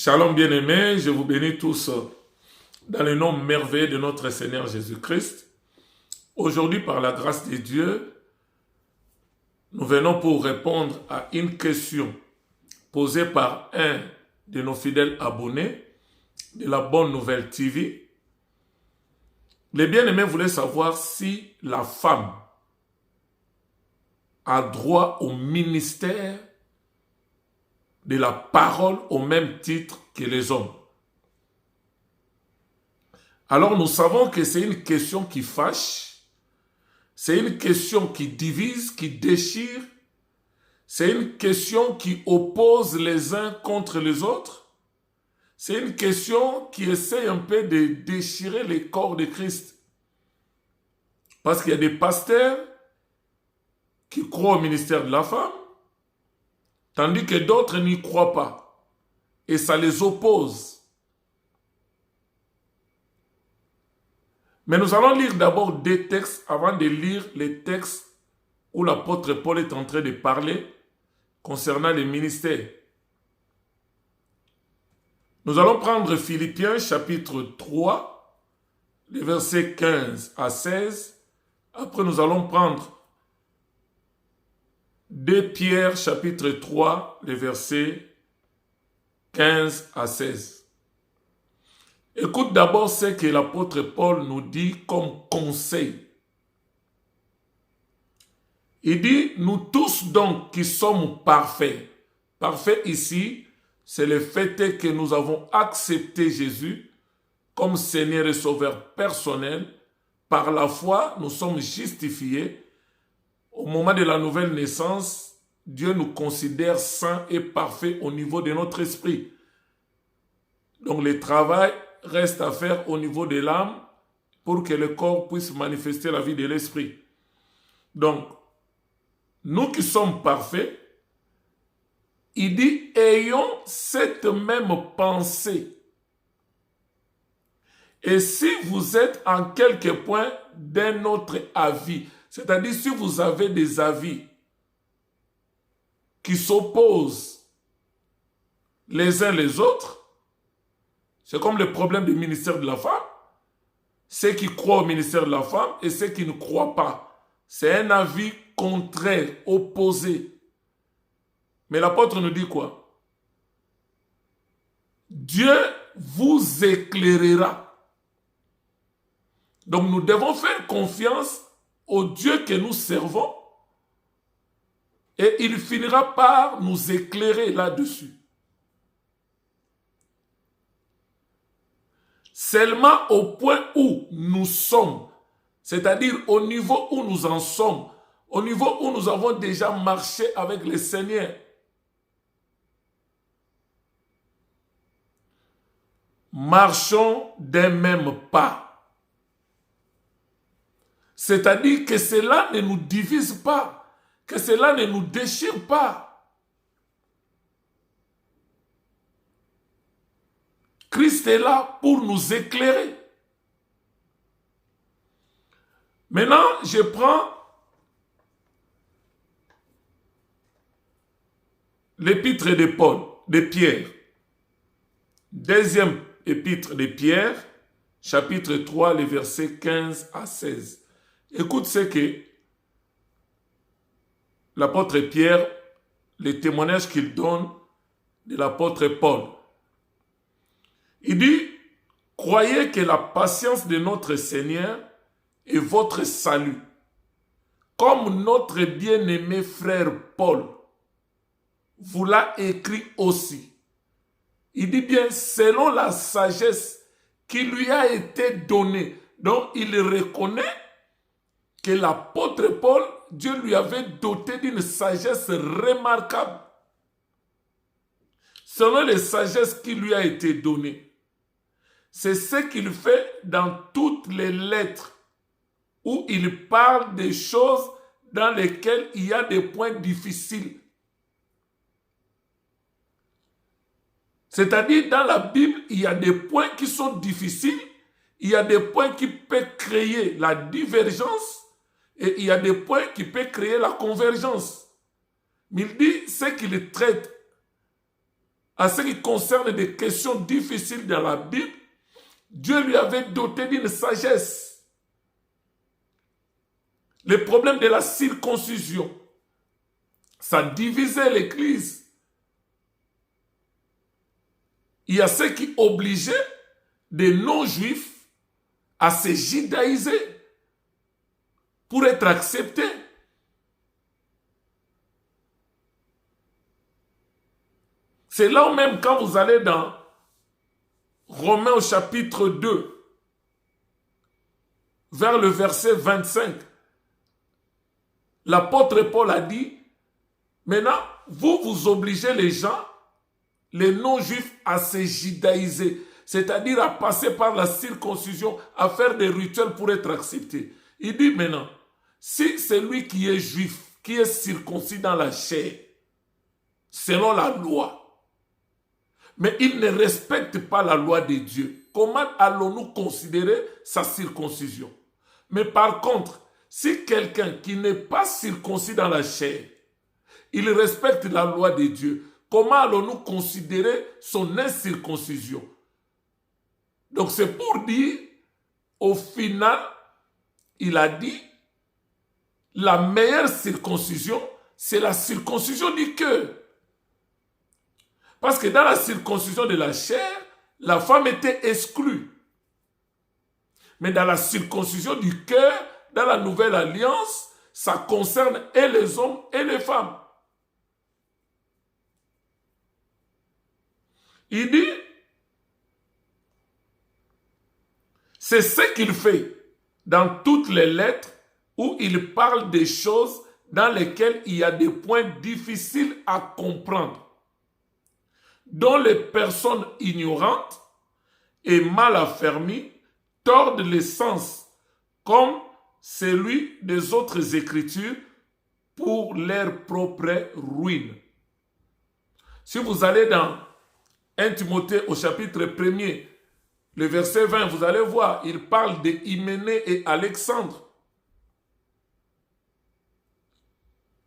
Shalom bien-aimés, je vous bénis tous dans le nom merveilleux de notre Seigneur Jésus-Christ. Aujourd'hui, par la grâce de Dieu, nous venons pour répondre à une question posée par un de nos fidèles abonnés de la Bonne Nouvelle TV. Les bien-aimés voulaient savoir si la femme a droit au ministère de la parole au même titre que les hommes. Alors nous savons que c'est une question qui fâche, c'est une question qui divise, qui déchire, c'est une question qui oppose les uns contre les autres, c'est une question qui essaie un peu de déchirer les corps de Christ. Parce qu'il y a des pasteurs qui croient au ministère de la femme, tandis que d'autres n'y croient pas. Et ça les oppose. Mais nous allons lire d'abord des textes avant de lire les textes où l'apôtre Paul est en train de parler concernant les ministères. Nous allons prendre Philippiens chapitre 3, les versets 15 à 16. Après, nous allons prendre 2 Pierre chapitre 3, les versets 15 à 16. Écoute d'abord ce que l'apôtre Paul nous dit comme conseil. Il dit, nous tous donc qui sommes parfaits. Parfait ici, c'est le fait que nous avons accepté Jésus comme Seigneur et Sauveur personnel. Par la foi, nous sommes justifiés. Au moment de la nouvelle naissance, Dieu nous considère saints et parfaits au niveau de notre esprit. Donc le travail reste à faire au niveau de l'âme pour que le corps puisse manifester la vie de l'esprit. Donc, nous qui sommes parfaits, il dit, ayons cette même pensée. Et si vous êtes en quelque point d'un autre avis, c'est-à-dire si vous avez des avis qui s'opposent les uns les autres, c'est comme le problème du ministère de la femme. Ceux qui croient au ministère de la femme et ceux qui ne croient pas. C'est un avis contraire, opposé. Mais l'apôtre nous dit quoi? Dieu vous éclairera. Donc nous devons faire confiance au Dieu que nous servons et il finira par nous éclairer là-dessus. Seulement au point où nous sommes, c'est-à-dire au niveau où nous en sommes, au niveau où nous avons déjà marché avec le Seigneur. Marchons d'un même pas. C'est-à-dire que cela ne nous divise pas, que cela ne nous déchire pas. Christ est là pour nous éclairer. Maintenant, je prends l'épître de Paul, de Pierre. Deuxième épître de Pierre, chapitre 3, les versets 15 à 16. Écoute ce que l'apôtre Pierre, les témoignages qu'il donne de l'apôtre Paul. Il dit, croyez que la patience de notre Seigneur est votre salut. Comme notre bien-aimé frère Paul vous l'a écrit aussi. Il dit bien, selon la sagesse qui lui a été donnée. Donc, il reconnaît que l'apôtre Paul, Dieu lui avait doté d'une sagesse remarquable. Selon les sagesses qui lui a été donnée. C'est ce qu'il fait dans toutes les lettres où il parle des choses dans lesquelles il y a des points difficiles. C'est-à-dire dans la Bible, il y a des points qui sont difficiles, il y a des points qui peuvent créer la divergence et il y a des points qui peuvent créer la convergence. Mais il dit ce qu'il traite à ce qui concerne des questions difficiles dans la Bible, Dieu lui avait doté d'une sagesse. Le problème de la circoncision, ça divisait l'Église. Il y a ceux qui obligeaient des non-juifs à se judaïser pour être acceptés. C'est là même quand vous allez dans Romains au chapitre 2, vers le verset 25, l'apôtre Paul a dit, maintenant, vous obligez les gens, les non-juifs, à se judaïser, c'est-à-dire à passer par la circoncision, à faire des rituels pour être acceptés. Il dit maintenant, si celui qui est juif, qui est circoncis dans la chair, selon la loi, mais il ne respecte pas la loi de Dieu, comment allons-nous considérer sa circoncision? Mais par contre, si quelqu'un qui n'est pas circoncis dans la chair, il respecte la loi de Dieu, comment allons-nous considérer son incirconcision? Donc c'est pour dire, au final, il a dit, la meilleure circoncision, c'est la circoncision du cœur. Parce que dans la circoncision de la chair, la femme était exclue. Mais dans la circoncision du cœur, dans la nouvelle alliance, ça concerne et les hommes et les femmes. Il dit, c'est ce qu'il fait dans toutes les lettres où il parle des choses dans lesquelles il y a des points difficiles à comprendre, dont les personnes ignorantes et mal affermies tordent les sens, comme celui des autres Écritures, pour leur propre ruine. Si vous allez dans 1 Timothée au chapitre 1er, le verset 20, vous allez voir, il parle de Hyménée et Alexandre,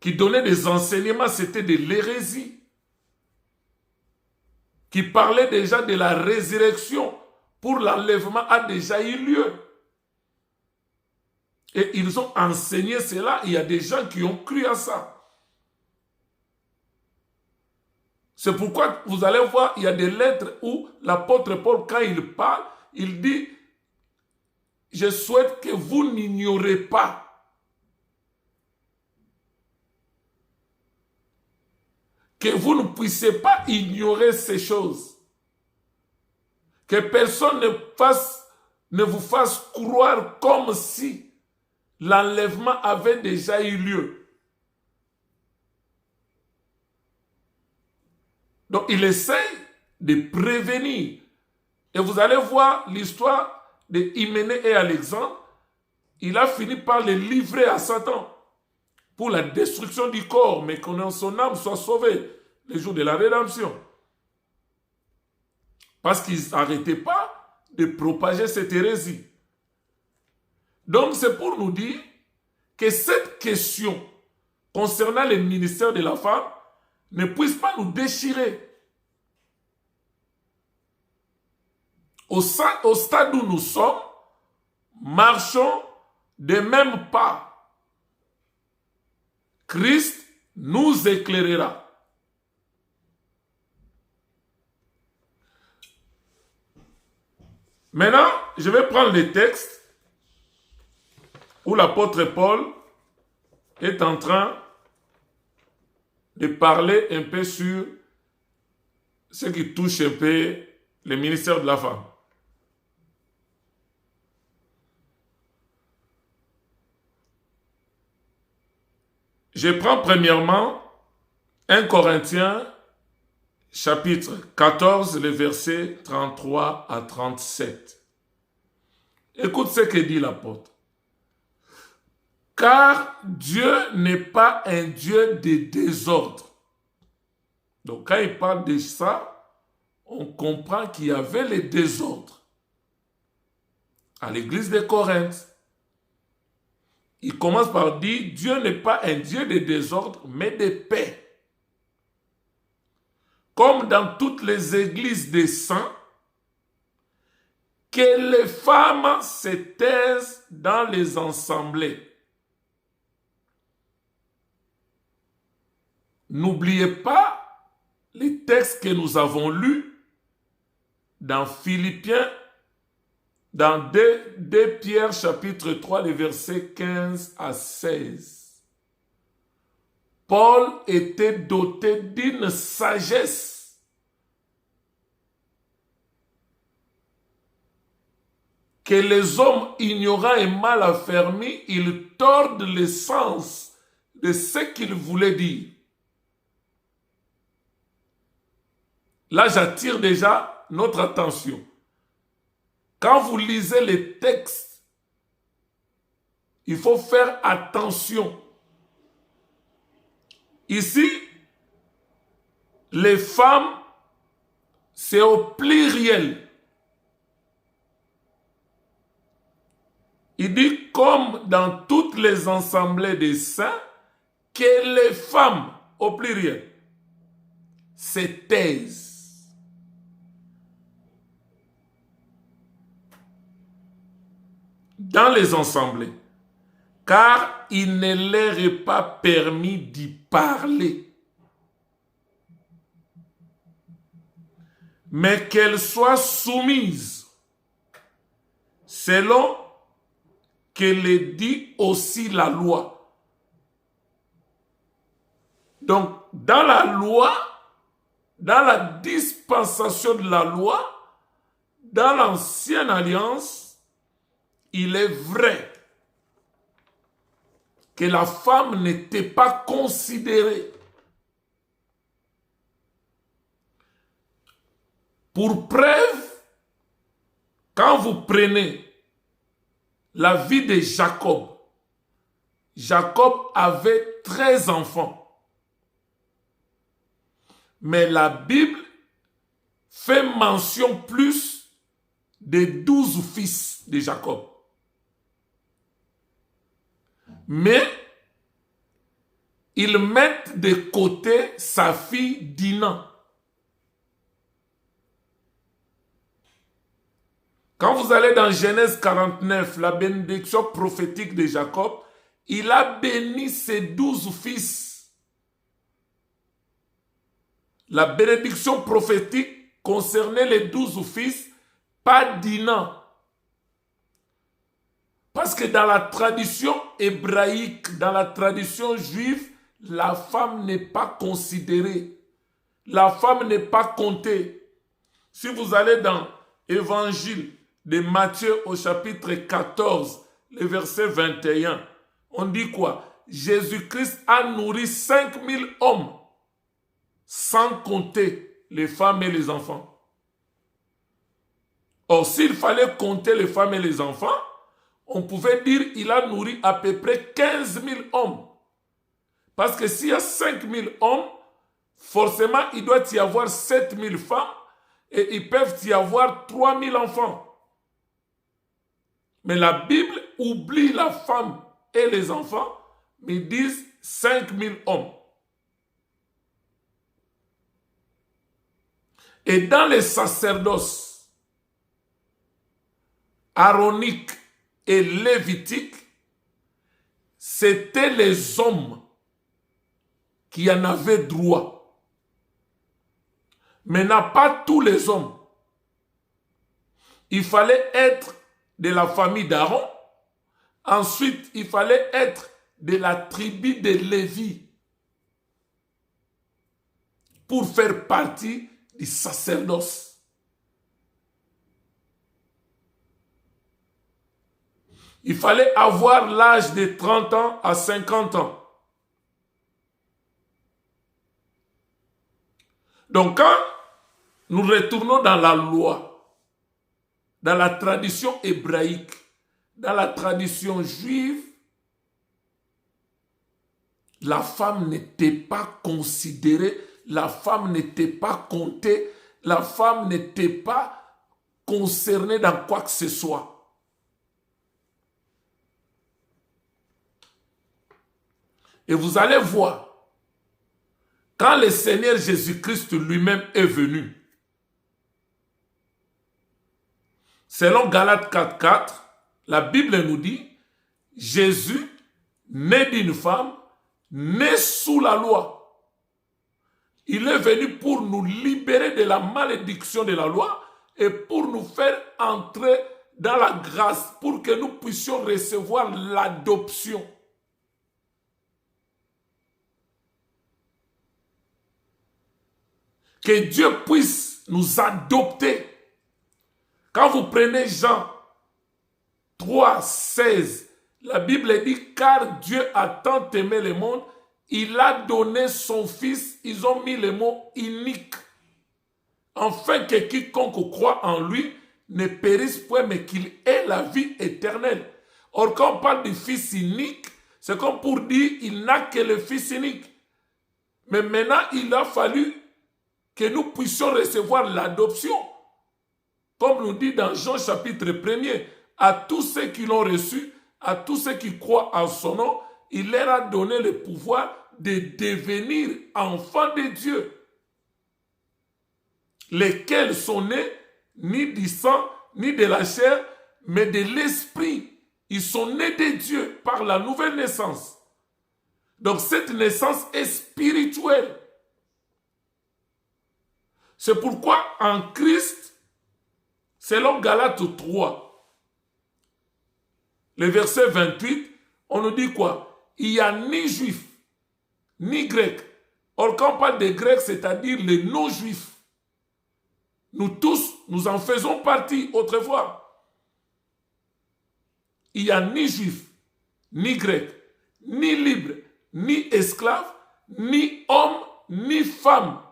qui donnaient des enseignements, c'était de l'hérésie, qui parlait déjà de la résurrection pour l'enlèvement a déjà eu lieu. Et ils ont enseigné cela, il y a des gens qui ont cru à ça. C'est pourquoi vous allez voir, il y a des lettres où l'apôtre Paul, quand il parle, il dit, je souhaite que vous n'ignorez pas que vous ne puissiez pas ignorer ces choses. Que personne ne vous fasse croire comme si l'enlèvement avait déjà eu lieu. Donc il essaye de prévenir. Et vous allez voir l'histoire de Hyménée et Alexandre. Il a fini par les livrer à Satan pour la destruction du corps, mais que son âme soit sauvée le jour de la rédemption. Parce qu'ils n'arrêtaient pas de propager cette hérésie. Donc c'est pour nous dire que cette question concernant le ministère de la femme ne puisse pas nous déchirer. Au stade où nous sommes, marchons de même pas. Christ nous éclairera. Maintenant, je vais prendre les textes où l'apôtre Paul est en train de parler un peu sur ce qui touche un peu le ministère de la femme. Je prends premièrement 1 Corinthiens chapitre 14, les versets 33 à 37. Écoute ce que dit l'apôtre. Car Dieu n'est pas un Dieu de désordre. Donc quand il parle de ça, on comprend qu'il y avait le désordre à l'église de Corinthe. Il commence par dire, Dieu n'est pas un Dieu de désordre, mais de paix. comme dans toutes les églises des saints, que les femmes se taisent dans les assemblées. N'oubliez pas les textes que nous avons lus dans Philippiens, dans 2 Pierre chapitre 3, les versets 15 à 16. Paul était doté d'une sagesse que les hommes ignorants et mal affermis, ils tordent le sens de ce qu'il voulait dire. Là, j'attire déjà notre attention. Quand vous lisez les textes, il faut faire attention. Ici, les femmes, c'est au pluriel. Il dit comme dans toutes les assemblées des saints, que les femmes, au pluriel, se taisent. Dans les assemblées, car il ne leur est pas permis d'y parler, mais qu'elles soient soumises, selon que le dit aussi la loi. Donc, dans la loi, dans la dispensation de la loi, dans l'ancienne alliance, il est vrai que la femme n'était pas considérée. Pour preuve, quand vous prenez la vie de Jacob, Jacob avait 13 enfants. Mais la Bible fait mention plus de 12 fils de Jacob. Mais ils mettent de côté sa fille Dina. Quand vous allez dans Genèse 49, la bénédiction prophétique de Jacob, il a béni ses 12 fils. La bénédiction prophétique concernait les 12 fils, pas Dina. Parce que dans la tradition hébraïque, dans la tradition juive, la femme n'est pas considérée. La femme n'est pas comptée. Si vous allez dans l'Évangile de Matthieu au chapitre 14, le verset 21, on dit quoi? Jésus-Christ a nourri 5000 hommes, sans compter les femmes et les enfants. Or, s'il fallait compter les femmes et les enfants, on pouvait dire qu'il a nourri à peu près 15 000 hommes. Parce que s'il y a 5 000 hommes, forcément, il doit y avoir 7 000 femmes et ils peuvent y avoir 3 000 enfants. Mais la Bible oublie la femme et les enfants, mais ils disent 5 000 hommes. Et dans les sacerdoces aaroniques et lévitiques, c'était les hommes qui en avaient droit. Mais pas tous les hommes. Il fallait être de la famille d'Aaron. Ensuite, il fallait être de la tribu de Lévi pour faire partie du sacerdoce. Il fallait avoir l'âge de 30 ans à 50 ans. Donc quand nous retournons dans la loi, dans la tradition hébraïque, dans la tradition juive, la femme n'était pas considérée, la femme n'était pas comptée, la femme n'était pas concernée dans quoi que ce soit. Et vous allez voir, Quand le Seigneur Jésus-Christ lui-même est venu, selon Galates 4.4, la Bible nous dit, Jésus, né d'une femme, né sous la loi. Il est venu pour nous libérer de la malédiction de la loi et pour nous faire entrer dans la grâce, pour que nous puissions recevoir l'adoption. Que Dieu puisse nous adopter. Quand vous prenez Jean 3.16, la Bible dit, car Dieu a tant aimé le monde, il a donné son Fils, ils ont mis le mot unique, afin que quiconque croit en lui ne périsse point, mais qu'il ait la vie éternelle. Or, quand on parle du Fils unique, c'est comme pour dire, il n'a que le Fils unique. Mais maintenant, il a fallu que nous puissions recevoir l'adoption. Comme nous dit dans Jean chapitre 1er, à tous ceux qui l'ont reçu, à tous ceux qui croient en son nom, il leur a donné le pouvoir de devenir enfants de Dieu, lesquels sont nés ni du sang, ni de la chair, mais de l'esprit. Ils sont nés de Dieu par la nouvelle naissance. Donc cette naissance est spirituelle. C'est pourquoi en Christ, selon Galates 3, le verset 28, on nous dit quoi? Il n'y a ni juif, ni grec. Or, quand on parle des grecs, c'est-à-dire les non-juifs, nous tous, nous en faisons partie autrefois. Il n'y a ni juif, ni grec, ni libre, ni esclave, ni homme, ni femme.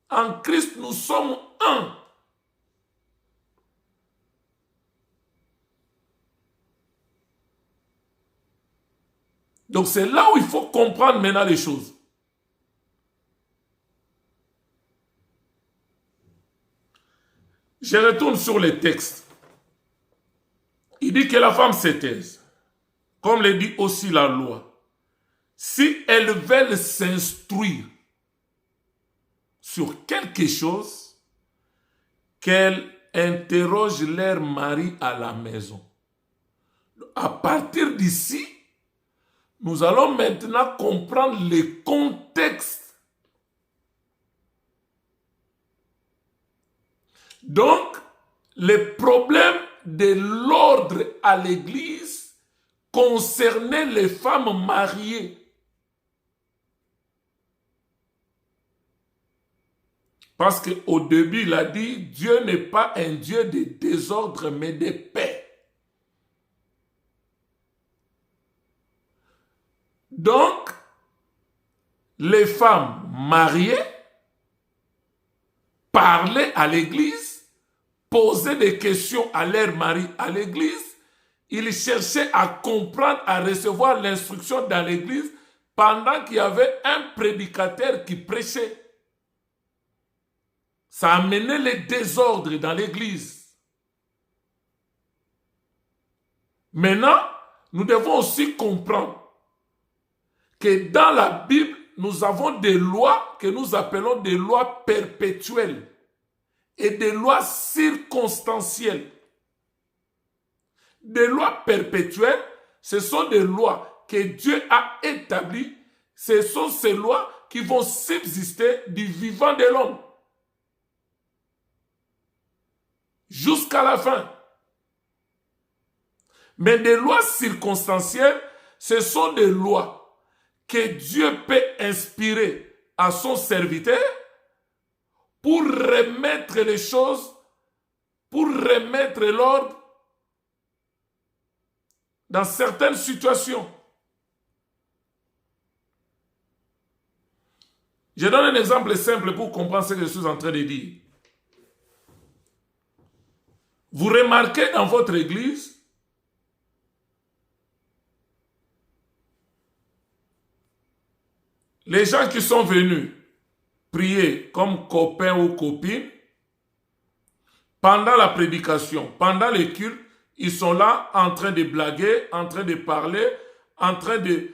En Christ, nous sommes un. Donc c'est là où il faut comprendre maintenant les choses. Je retourne sur les textes. Il dit que la femme se taise, comme le dit aussi la loi. Si elles veulent s'instruire sur quelque chose, qu'elles interrogent leur mari à la maison. À partir d'ici, nous allons maintenant comprendre le contexte. Donc, les problèmes de l'ordre à l'église concernaient les femmes mariées. Parce qu'au début, il a dit, Dieu n'est pas un Dieu de désordre, mais de paix. Donc, les femmes mariées parlaient à l'église, posaient des questions à leur mari à l'église, ils cherchaient à comprendre, à recevoir l'instruction dans l'église pendant qu'il y avait un prédicateur qui prêchait. Ça amenait le désordre dans l'église. Maintenant, nous devons aussi comprendre que dans la Bible, nous avons des lois que nous appelons des lois perpétuelles et des lois circonstancielles. Des lois perpétuelles, ce sont des lois que Dieu a établies. Ce sont ces lois qui vont subsister du vivant de l'homme jusqu'à la fin. Mais des lois circonstancielles, ce sont des lois que Dieu peut inspirer à son serviteur pour remettre les choses, pour remettre l'ordre dans certaines situations. Je donne un exemple simple pour comprendre ce que je suis en train de dire. Vous remarquez dans votre église, les gens qui sont venus prier comme copains ou copines, pendant la prédication, pendant les cultes, ils sont là en train de blaguer, en train de parler, en train de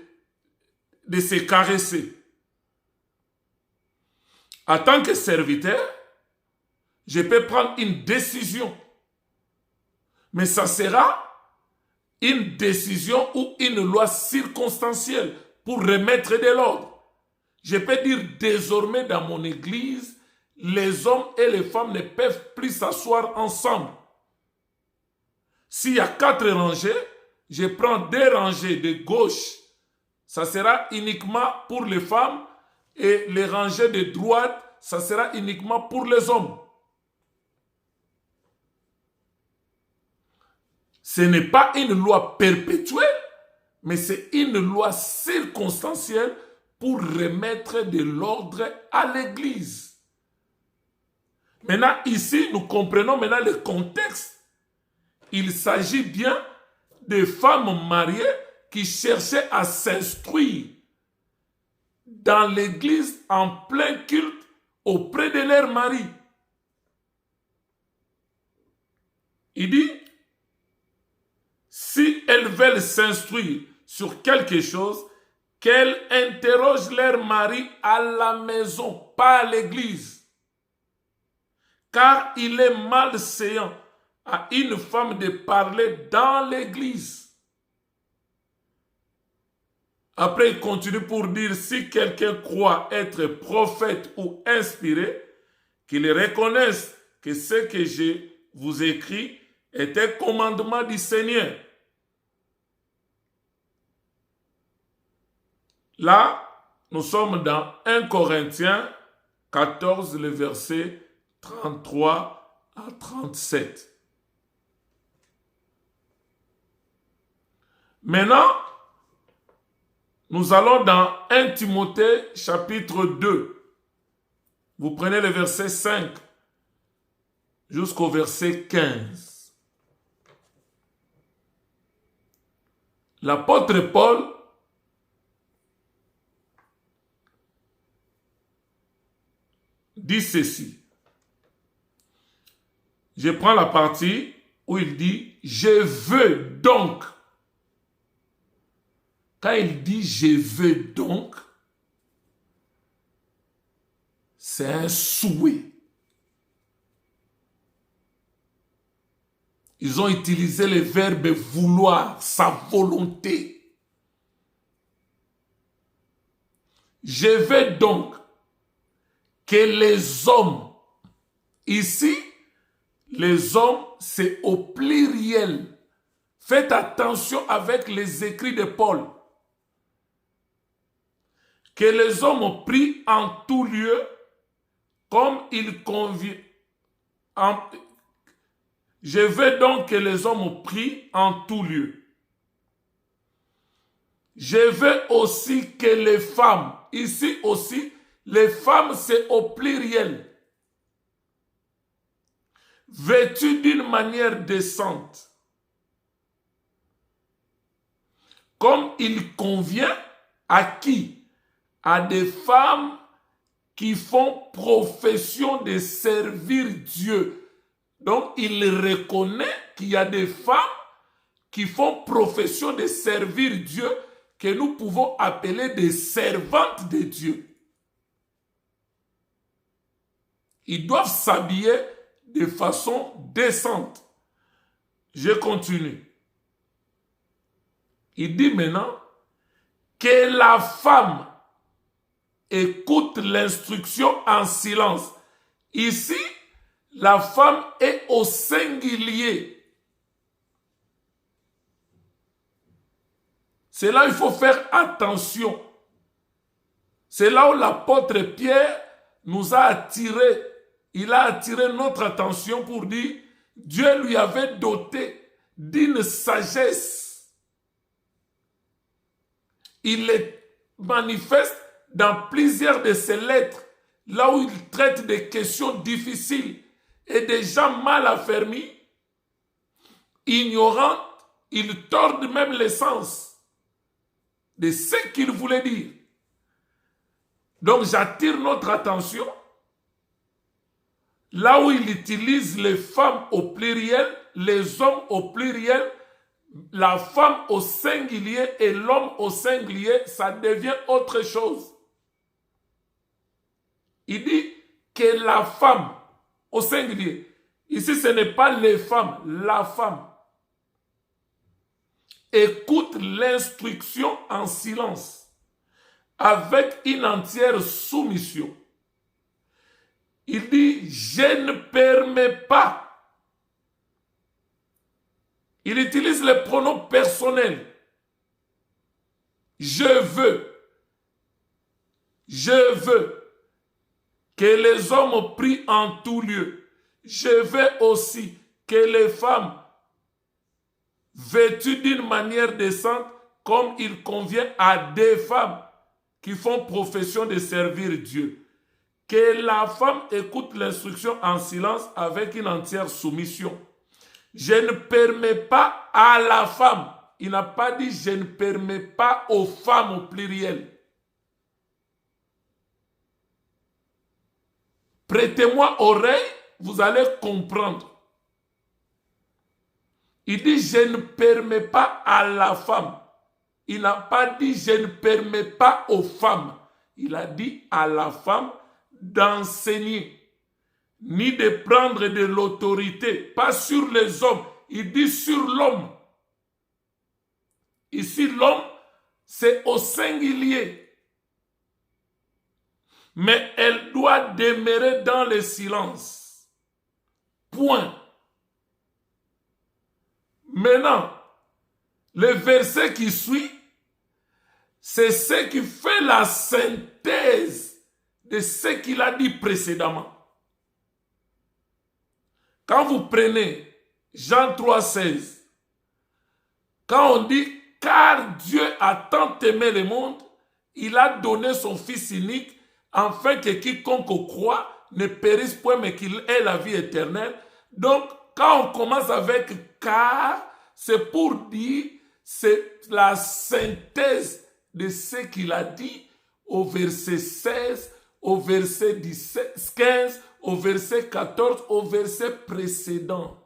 se caresser. En tant que serviteur, je peux prendre une décision. Mais ça sera une décision ou une loi circonstancielle pour remettre de l'ordre. Je peux dire désormais dans mon église, les hommes et les femmes ne peuvent plus s'asseoir ensemble. S'il y a 4 rangées, je prends 2 rangées de gauche. Ça sera uniquement pour les femmes et les rangées de droite, ça sera uniquement pour les hommes. Ce n'est pas une loi perpétuelle, mais c'est une loi circonstancielle pour remettre de l'ordre à l'Église. Maintenant, ici, nous comprenons maintenant le contexte. Il s'agit bien de femmes mariées qui cherchaient à s'instruire dans l'Église en plein culte auprès de leur mari. Il dit, si elles veulent s'instruire sur quelque chose, qu'elles interrogent leur mari à la maison, pas à l'église. Car il est malséant à une femme de parler dans l'église. Après, il continue pour dire, si quelqu'un croit être prophète ou inspiré, qu'il reconnaisse que ce que je vous écris est un commandement du Seigneur. Là, nous sommes dans 1 Corinthiens 14, le verset 33 à 37. Maintenant, nous allons dans 1 Timothée chapitre 2. Vous prenez le verset 5 jusqu'au verset 15. L'apôtre Paul dit ceci. Je prends la partie où il dit « Je veux donc ». Quand il dit « Je veux donc », c'est un souhait. Ils ont utilisé le verbe « vouloir », sa volonté. Je veux donc que les hommes, ici, les hommes, c'est au pluriel. Faites attention avec les écrits de Paul. Que les hommes prient en tout lieu, comme il convient. Je veux donc que les hommes prient en tout lieu. Je veux aussi que les femmes, ici aussi, les femmes, c'est au pluriel. Vêtues d'une manière décente. Comme il convient à qui? À des femmes qui font profession de servir Dieu. Donc, il reconnaît qu'il y a des femmes qui font profession de servir Dieu, que nous pouvons appeler des servantes de Dieu. Ils doivent s'habiller de façon décente. Je continue. Il dit maintenant que la femme écoute l'instruction en silence. Ici, la femme est au singulier. C'est là où il faut faire attention. C'est là où l'apôtre Pierre nous a attiré. Il a attiré notre attention pour dire Dieu lui avait doté d'une sagesse. Il est manifeste dans plusieurs de ses lettres, là où il traite des questions difficiles et des gens mal affermis, ignorants, il tord même le sens de ce qu'il voulait dire. Donc j'attire notre attention là où il utilise les femmes au pluriel, les hommes au pluriel, la femme au singulier et l'homme au singulier, ça devient autre chose. Il dit que la femme, au singulier, ici ce n'est pas les femmes, la femme, écoute l'instruction en silence, avec une entière soumission. Il dit, je ne permets pas. Il utilise les pronoms personnels. Je veux que les hommes prient en tout lieu. Je veux aussi que les femmes, vêtues d'une manière décente, comme il convient à des femmes qui font profession de servir Dieu. Que la femme écoute l'instruction en silence avec une entière soumission. Je ne permets pas à la femme. Il n'a pas dit je ne permets pas aux femmes au pluriel. Prêtez-moi oreille, vous allez comprendre. Il dit je ne permets pas à la femme. Il n'a pas dit je ne permets pas aux femmes. Il a dit à la femme d'enseigner, ni de prendre de l'autorité, pas sur les hommes. Il dit sur l'homme. Ici, l'homme, c'est au singulier. Mais elle doit demeurer dans le silence. Point. Maintenant, le verset qui suit, c'est ce qui fait la synthèse de ce qu'il a dit précédemment. Quand vous prenez Jean 3,16, quand on dit « Car Dieu a tant aimé le monde, il a donné son Fils unique, afin que quiconque croit ne périsse point, mais qu'il ait la vie éternelle. » Donc, quand on commence avec « car », c'est pour dire, c'est la synthèse de ce qu'il a dit au verset 16, au verset 17, 15, au verset 14, au verset précédent.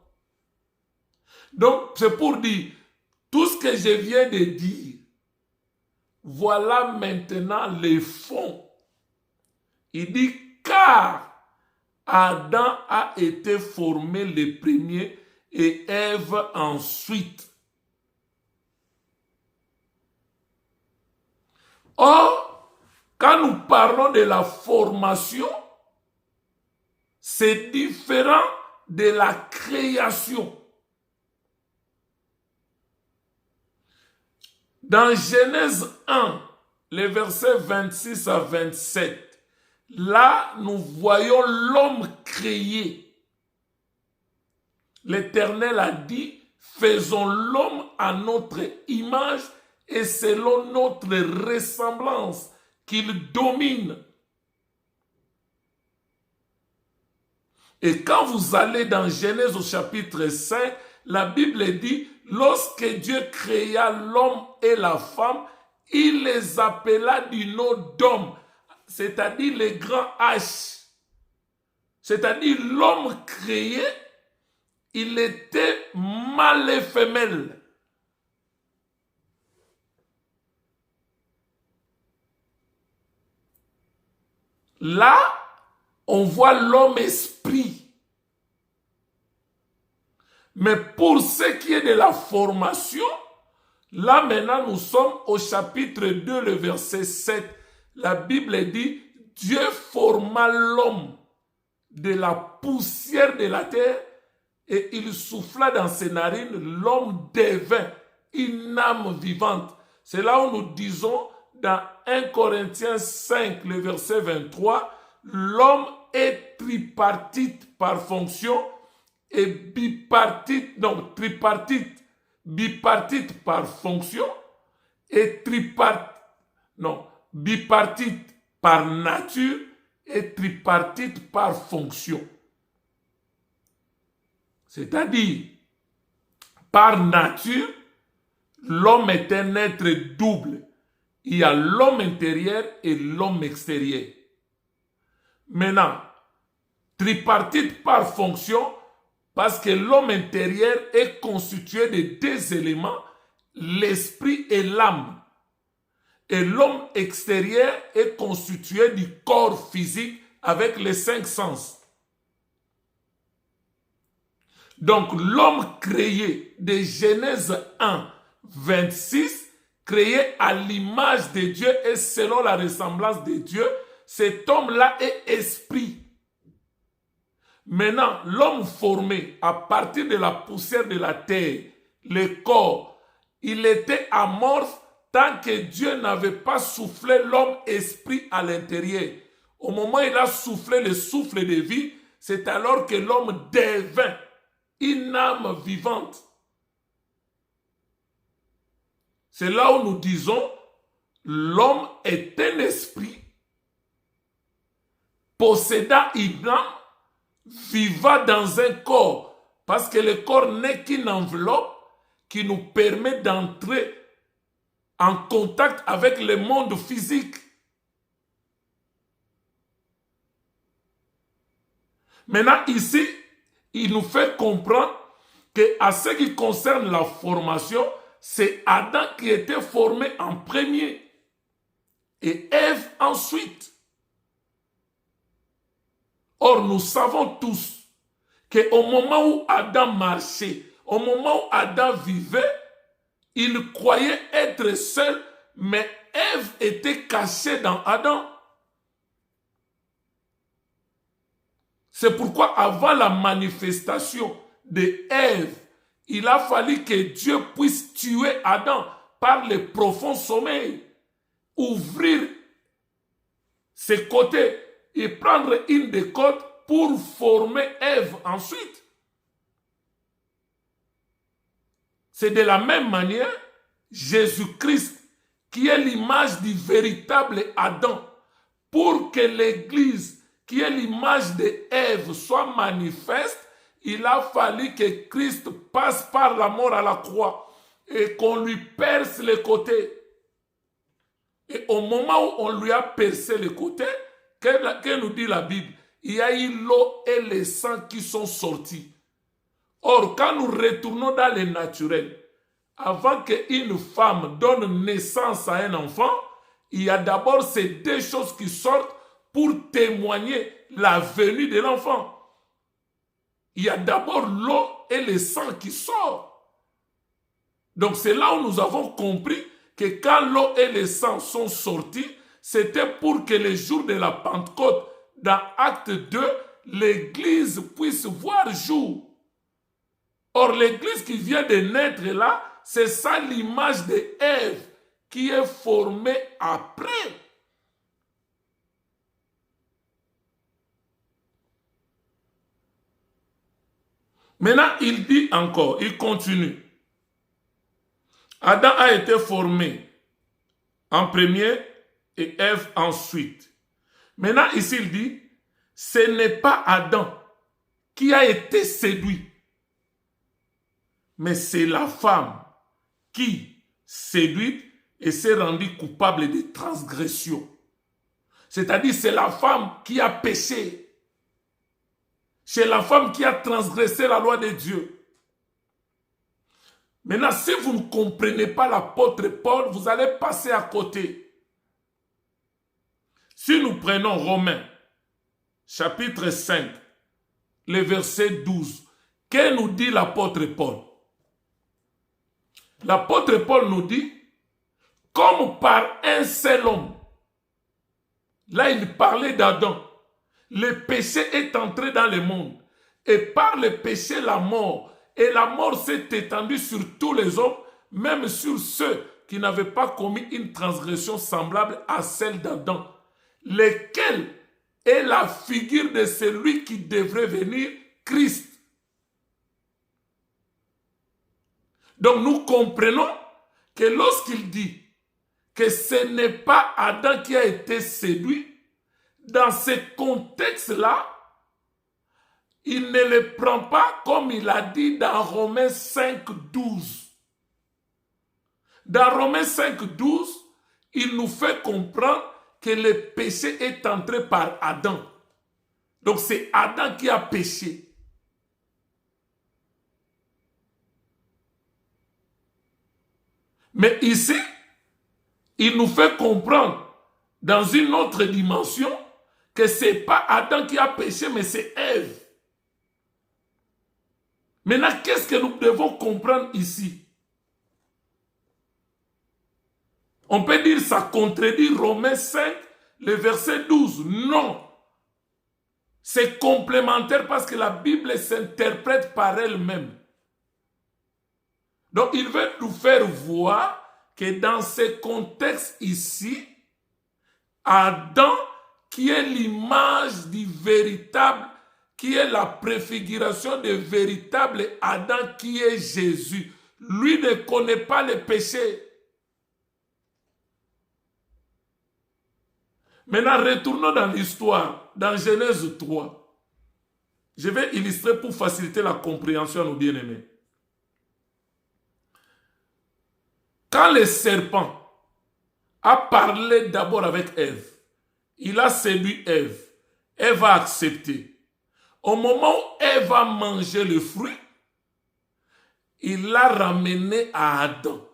Donc, c'est pour dire, tout ce que je viens de dire, voilà maintenant les fonds. Il dit, car Adam a été formé le premier et Ève ensuite. Or, quand nous parlons de la formation, c'est différent de la création. Dans Genèse 1, les versets 26 à 27, là, nous voyons l'homme créé. L'Éternel a dit, faisons l'homme à notre image et selon notre ressemblance, qu'il domine. Et quand vous allez dans Genèse au chapitre 5, la Bible dit, lorsque Dieu créa l'homme et la femme, il les appela du nom d'homme, c'est-à-dire les grands H. C'est-à-dire l'homme créé, il était mâle et femelle. Là, on voit l'homme esprit. Mais pour ce qui est de la formation, là maintenant nous sommes au chapitre 2, le verset 7. La Bible dit, Dieu forma l'homme de la poussière de la terre et il souffla dans ses narines, l'homme devint une âme vivante. C'est là où nous disons dans 1 Corinthiens 5, le verset 23, l'homme est tripartite par fonction et bipartite par fonction et bipartite par nature et tripartite par fonction. C'est-à-dire, par nature, l'homme est un être double. Il y a l'homme intérieur et l'homme extérieur. Maintenant, tripartite par fonction, parce que l'homme intérieur est constitué de deux éléments, l'esprit et l'âme. Et l'homme extérieur est constitué du corps physique avec les 5 sens. Donc l'homme créé de Genèse 1, 26, créé à l'image de Dieu et selon la ressemblance de Dieu, cet homme-là est esprit. Maintenant, l'homme formé à partir de la poussière de la terre, le corps, il était amorphe tant que Dieu n'avait pas soufflé l'homme esprit à l'intérieur. Au moment où il a soufflé le souffle de vie, c'est alors que l'homme devint une âme vivante. C'est là où nous disons, l'homme est un esprit, possédant une âme, vivant dans un corps, parce que le corps n'est qu'une enveloppe qui nous permet d'entrer en contact avec le monde physique. Maintenant, ici, il nous fait comprendre qu'à ce qui concerne la formation, c'est Adam qui était formé en premier et Ève ensuite. Or, nous savons tous qu'au moment où Adam marchait, au moment où Adam vivait, il croyait être seul, mais Ève était cachée dans Adam. C'est pourquoi avant la manifestation de Ève, il a fallu que Dieu puisse tuer Adam par le profond sommeil, ouvrir ses côtés et prendre une des côtes pour former Ève ensuite. C'est de la même manière, Jésus-Christ, qui est l'image du véritable Adam, pour que l'Église, qui est l'image de Ève, soit manifeste, il a fallu que Christ passe par la mort à la croix et qu'on lui perce les côtés. Et au moment où on lui a percé les côtés, que nous dit la Bible? Il y a eu l'eau et le sang qui sont sortis. Or, quand nous retournons dans le naturel, avant qu'une femme donne naissance à un enfant, il y a d'abord ces deux choses qui sortent pour témoigner la venue de l'enfant. Il y a d'abord l'eau et le sang qui sortent. Donc c'est là où nous avons compris que quand l'eau et le sang sont sortis, c'était pour que le jour de la Pentecôte, dans Acte 2, l'Église puisse voir jour. Or, l'Église qui vient de naître là, c'est ça l'image de Ève qui est formée après. Maintenant, il dit encore, il continue. Adam a été formé en premier et Ève ensuite. Maintenant, ici, il dit, ce n'est pas Adam qui a été séduit, mais c'est la femme qui, séduite, et s'est rendue coupable de transgression. C'est-à-dire, c'est la femme qui a péché. C'est la femme qui a transgressé la loi de Dieu. Maintenant, si vous ne comprenez pas l'apôtre Paul, vous allez passer à côté. Si nous prenons Romains, chapitre 5, le verset 12, que nous dit l'apôtre Paul? L'apôtre Paul nous dit, comme par un seul homme, là il parlait d'Adam, le péché est entré dans le monde, et par le péché la mort, et la mort s'est étendue sur tous les hommes, même sur ceux qui n'avaient pas commis une transgression semblable à celle d'Adam, lequel est la figure de celui qui devrait venir, Christ. Donc nous comprenons que lorsqu'il dit que ce n'est pas Adam qui a été séduit, dans ce contexte-là, il ne le prend pas comme il a dit dans Romains 5, 12. Dans Romains 5, 12, il nous fait comprendre que le péché est entré par Adam. Donc c'est Adam qui a péché. Mais ici, il nous fait comprendre dans une autre dimension que ce n'est pas Adam qui a péché, mais c'est Ève. Maintenant, qu'est-ce que nous devons comprendre ici? On peut dire ça contredit Romains 5, le verset 12. Non. C'est complémentaire parce que la Bible s'interprète par elle-même. Donc, il veut nous faire voir que dans ce contexte ici, Adam, qui est l'image du véritable, qui est la préfiguration du véritable Adam, qui est Jésus, lui ne connaît pas le péché. Maintenant, retournons dans l'histoire, dans Genèse 3. Je vais illustrer pour faciliter la compréhension à nos bien-aimés. Quand le serpent a parlé d'abord avec Ève, il a séduit Ève. Ève a accepté. Au moment où Ève a mangé le fruit, il l'a ramené à Adam.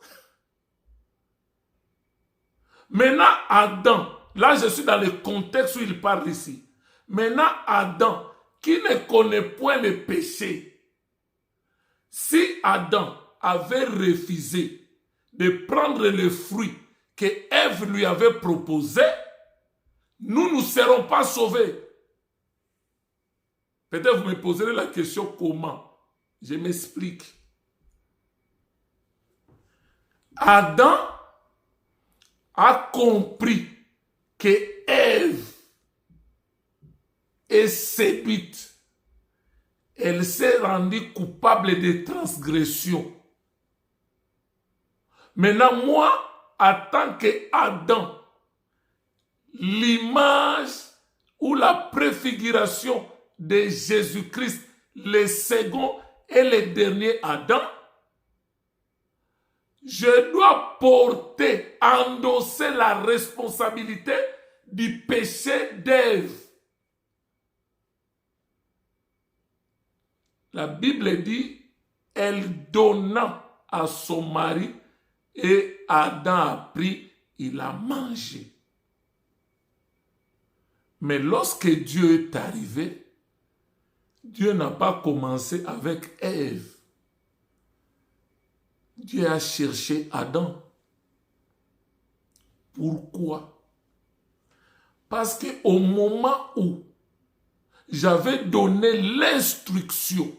Maintenant, Adam, là je suis dans le contexte où il parle ici. Maintenant, Adam, qui ne connaît point le péché, si Adam avait refusé de prendre le fruit que Ève lui avait proposé, nous ne serons pas sauvés. Peut-être vous me poserez la question comment. Je m'explique. Adam a compris que Ève est séduite. Elle s'est rendue coupable de transgression. Maintenant, moi, en tant qu'Adam, l'image ou la préfiguration de Jésus-Christ, le second et le dernier Adam, je dois porter, endosser la responsabilité du péché d'Ève. La Bible dit, elle donna à son mari et Adam a pris, il a mangé. Mais lorsque Dieu est arrivé, Dieu n'a pas commencé avec Ève. Dieu a cherché Adam. Pourquoi? Parce qu'au moment où j'avais donné l'instruction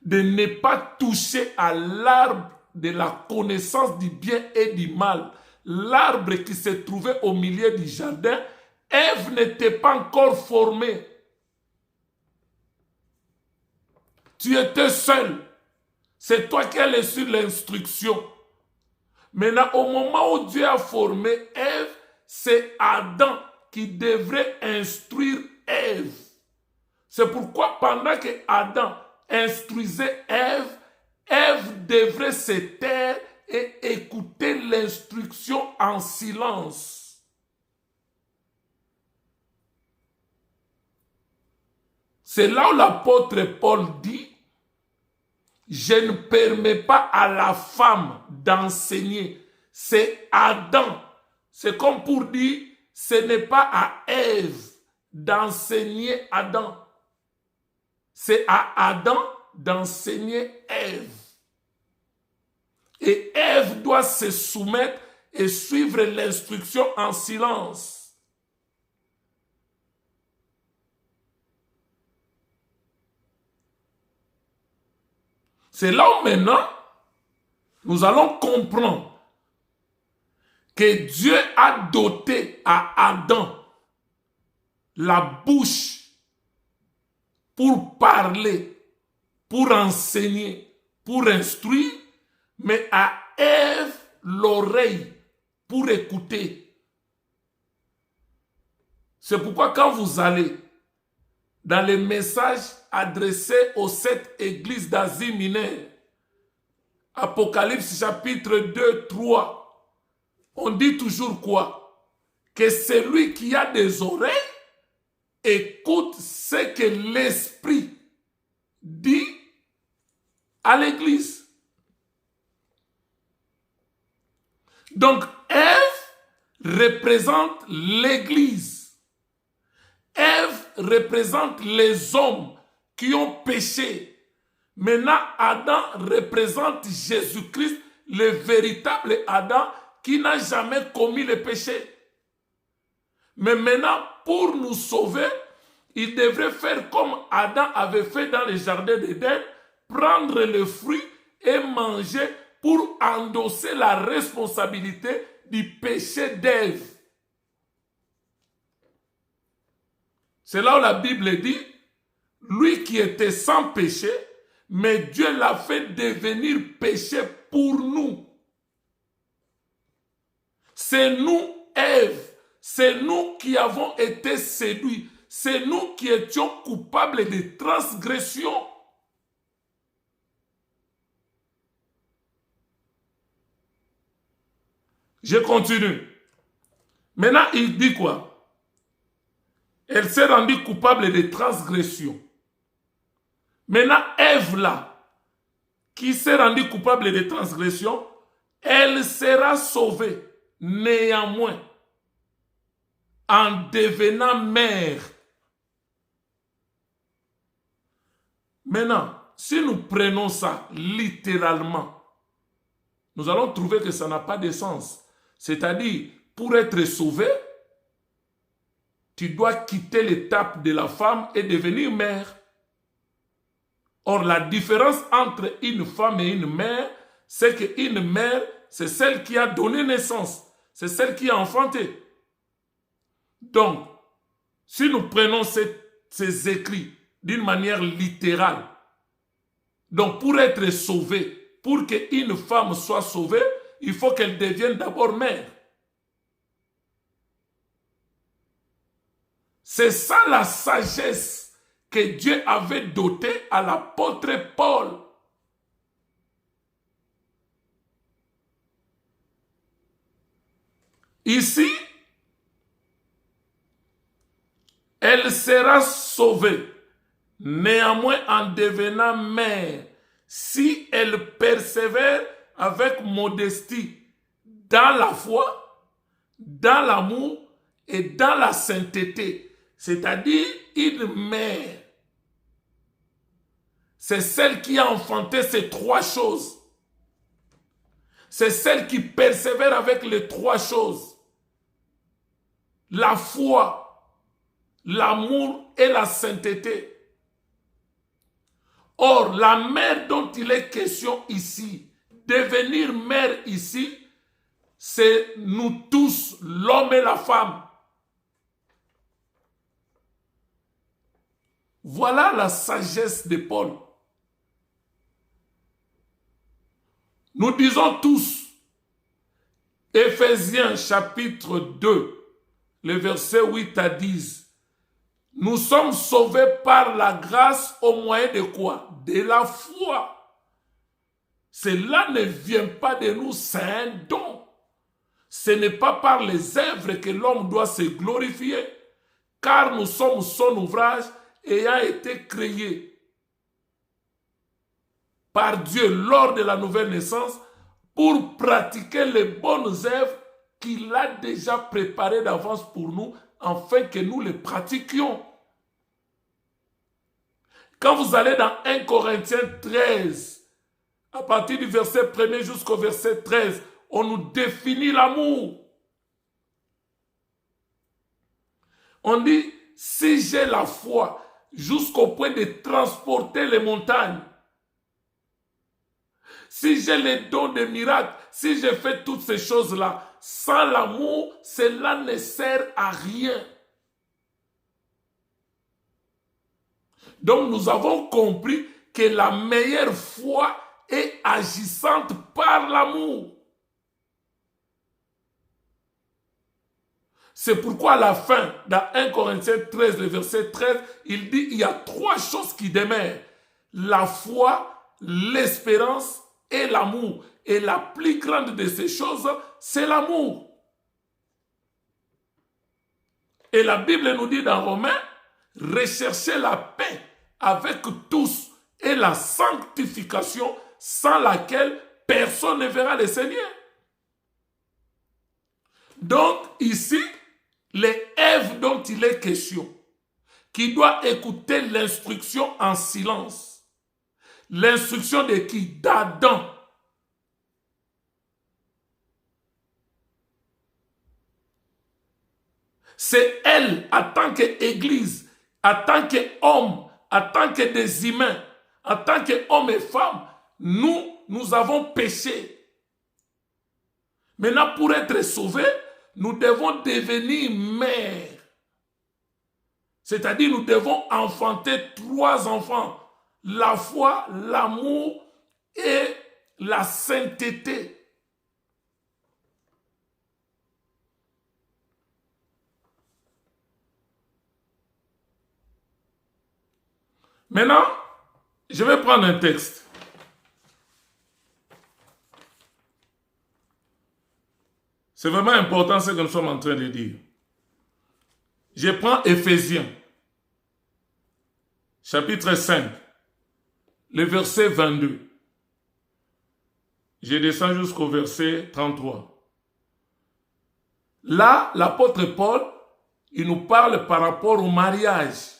de ne pas toucher à l'arbre de la connaissance du bien et du mal, l'arbre qui se trouvait au milieu du jardin, Ève n'était pas encore formée. Tu étais seul. C'est toi qui as reçu l'instruction. Maintenant, au moment où Dieu a formé Ève, c'est Adam qui devrait instruire Ève. C'est pourquoi pendant que Adam instruisait Ève, Ève devrait se taire et écouter l'instruction en silence. C'est là où l'apôtre Paul dit, je ne permets pas à la femme d'enseigner. C'est Adam. C'est comme pour dire, ce n'est pas à Ève d'enseigner Adam. C'est à Adam d'enseigner Ève. Et Ève doit se soumettre et suivre l'instruction en silence. C'est là où maintenant, nous allons comprendre que Dieu a doté à Adam la bouche pour parler, pour enseigner, pour instruire, mais à Ève l'oreille pour écouter. C'est pourquoi quand vous allez dans les messages adressés aux 7 églises d'Asie mineure, Apocalypse chapitre 2, 3, on dit toujours quoi? Que celui qui a des oreilles écoute ce que l'Esprit dit à l'église. Donc, Ève représente l'église. représente les hommes qui ont péché. Maintenant, Adam représente Jésus-Christ, le véritable Adam qui n'a jamais commis le péché. Mais maintenant, pour nous sauver, il devrait faire comme Adam avait fait dans le jardin d'Éden, prendre le fruit et manger pour endosser la responsabilité du péché d'Ève. C'est là où la Bible dit, lui qui était sans péché, mais Dieu l'a fait devenir péché pour nous. C'est nous, Ève, c'est nous qui avons été séduits, c'est nous qui étions coupables de transgression. Je continue. Maintenant, il dit quoi? Elle s'est rendue coupable de transgression. Maintenant, Ève là, qui s'est rendue coupable de transgression, elle sera sauvée néanmoins en devenant mère. Maintenant, si nous prenons ça littéralement, nous allons trouver que ça n'a pas de sens. C'est-à-dire, pour être sauvé, tu dois quitter l'étape de la femme et devenir mère. Or, la différence entre une femme et une mère, c'est qu'une mère, c'est celle qui a donné naissance. C'est celle qui a enfanté. Donc, si nous prenons ces écrits d'une manière littérale, donc pour être sauvée, pour qu'une femme soit sauvée, il faut qu'elle devienne d'abord mère. C'est ça la sagesse que Dieu avait dotée à l'apôtre Paul. Ici, elle sera sauvée, néanmoins en devenant mère, si elle persévère avec modestie dans la foi, dans l'amour et dans la sainteté. C'est-à-dire une mère. C'est celle qui a enfanté ces trois choses. C'est celle qui persévère avec les trois choses. La foi, l'amour et la sainteté. Or, la mère dont il est question ici, devenir mère ici, c'est nous tous, l'homme et la femme. Voilà la sagesse de Paul. Nous disons tous, Éphésiens chapitre 2, le verset 8 à 10, nous sommes sauvés par la grâce au moyen de quoi? De la foi. Cela ne vient pas de nous, c'est un don. Ce n'est pas par les œuvres que l'homme doit se glorifier, car nous sommes son ouvrage ayant été créé par Dieu lors de la nouvelle naissance pour pratiquer les bonnes œuvres qu'il a déjà préparées d'avance pour nous afin que nous les pratiquions. Quand vous allez dans 1 Corinthiens 13, à partir du verset 1er jusqu'au verset 13, on nous définit l'amour. On dit, si j'ai la foi jusqu'au point de transporter les montagnes, si j'ai les dons de miracles, si je fais toutes ces choses-là, sans l'amour, cela ne sert à rien. Donc nous avons compris que la meilleure foi est agissante par l'amour. C'est pourquoi à la fin, dans 1 Corinthiens 13, le verset 13, il dit il y a trois choses qui demeurent. La foi, l'espérance et l'amour. Et la plus grande de ces choses, c'est l'amour. Et la Bible nous dit dans Romains, recherchez la paix avec tous et la sanctification sans laquelle personne ne verra le Seigneur. Donc ici, les Èves dont il est question, qui doit écouter l'instruction en silence. L'instruction de qui? D'Adam. C'est elle, en tant qu'Église, en tant qu'homme, en tant que des humains, en tant qu'hommes et femmes, nous avons péché. Maintenant, pour être sauvés, nous devons devenir mères. C'est-à-dire, nous devons enfanter 3 enfants. La foi, l'amour et la sainteté. Maintenant, je vais prendre un texte. C'est vraiment important ce que nous sommes en train de dire. Je prends Éphésiens, chapitre 5, le verset 22. Je descends jusqu'au verset 33. Là, l'apôtre Paul, il nous parle par rapport au mariage.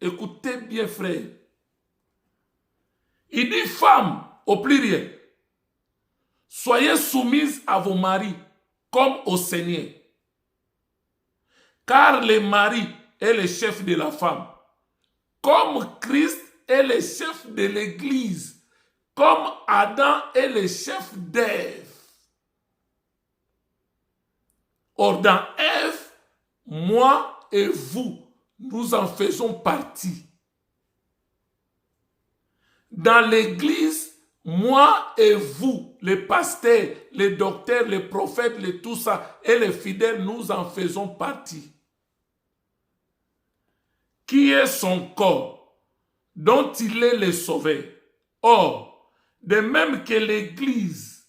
Écoutez bien, frère. Il dit, femmes, au pluriel, soyez soumises à vos maris, comme au Seigneur. Car le mari est le chef de la femme, comme Christ est le chef de l'Église, comme Adam est le chef d'Ève. Or, dans Ève, moi et vous, nous en faisons partie. Dans l'Église, moi et vous, les pasteurs, les docteurs, les prophètes, tout ça, et les fidèles, nous en faisons partie. Qui est son corps, dont il est le sauveur. Or, de même que l'Église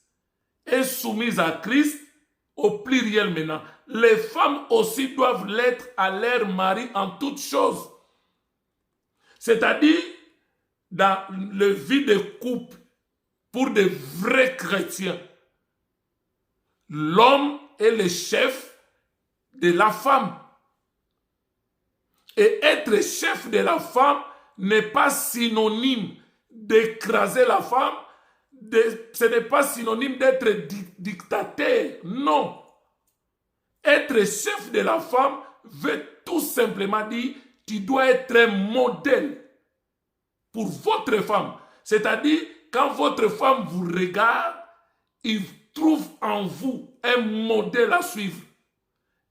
est soumise à Christ, au pluriel maintenant, les femmes aussi doivent l'être à leur mari en toutes choses. C'est-à-dire, dans le vie de couple, pour de vrais chrétiens, l'homme est le chef de la femme. Et être chef de la femme n'est pas synonyme d'écraser la femme, ce n'est pas synonyme d'être dictateur, non. Être chef de la femme veut tout simplement dire tu dois être un modèle pour votre femme. C'est-à-dire, quand votre femme vous regarde, il trouve en vous un modèle à suivre,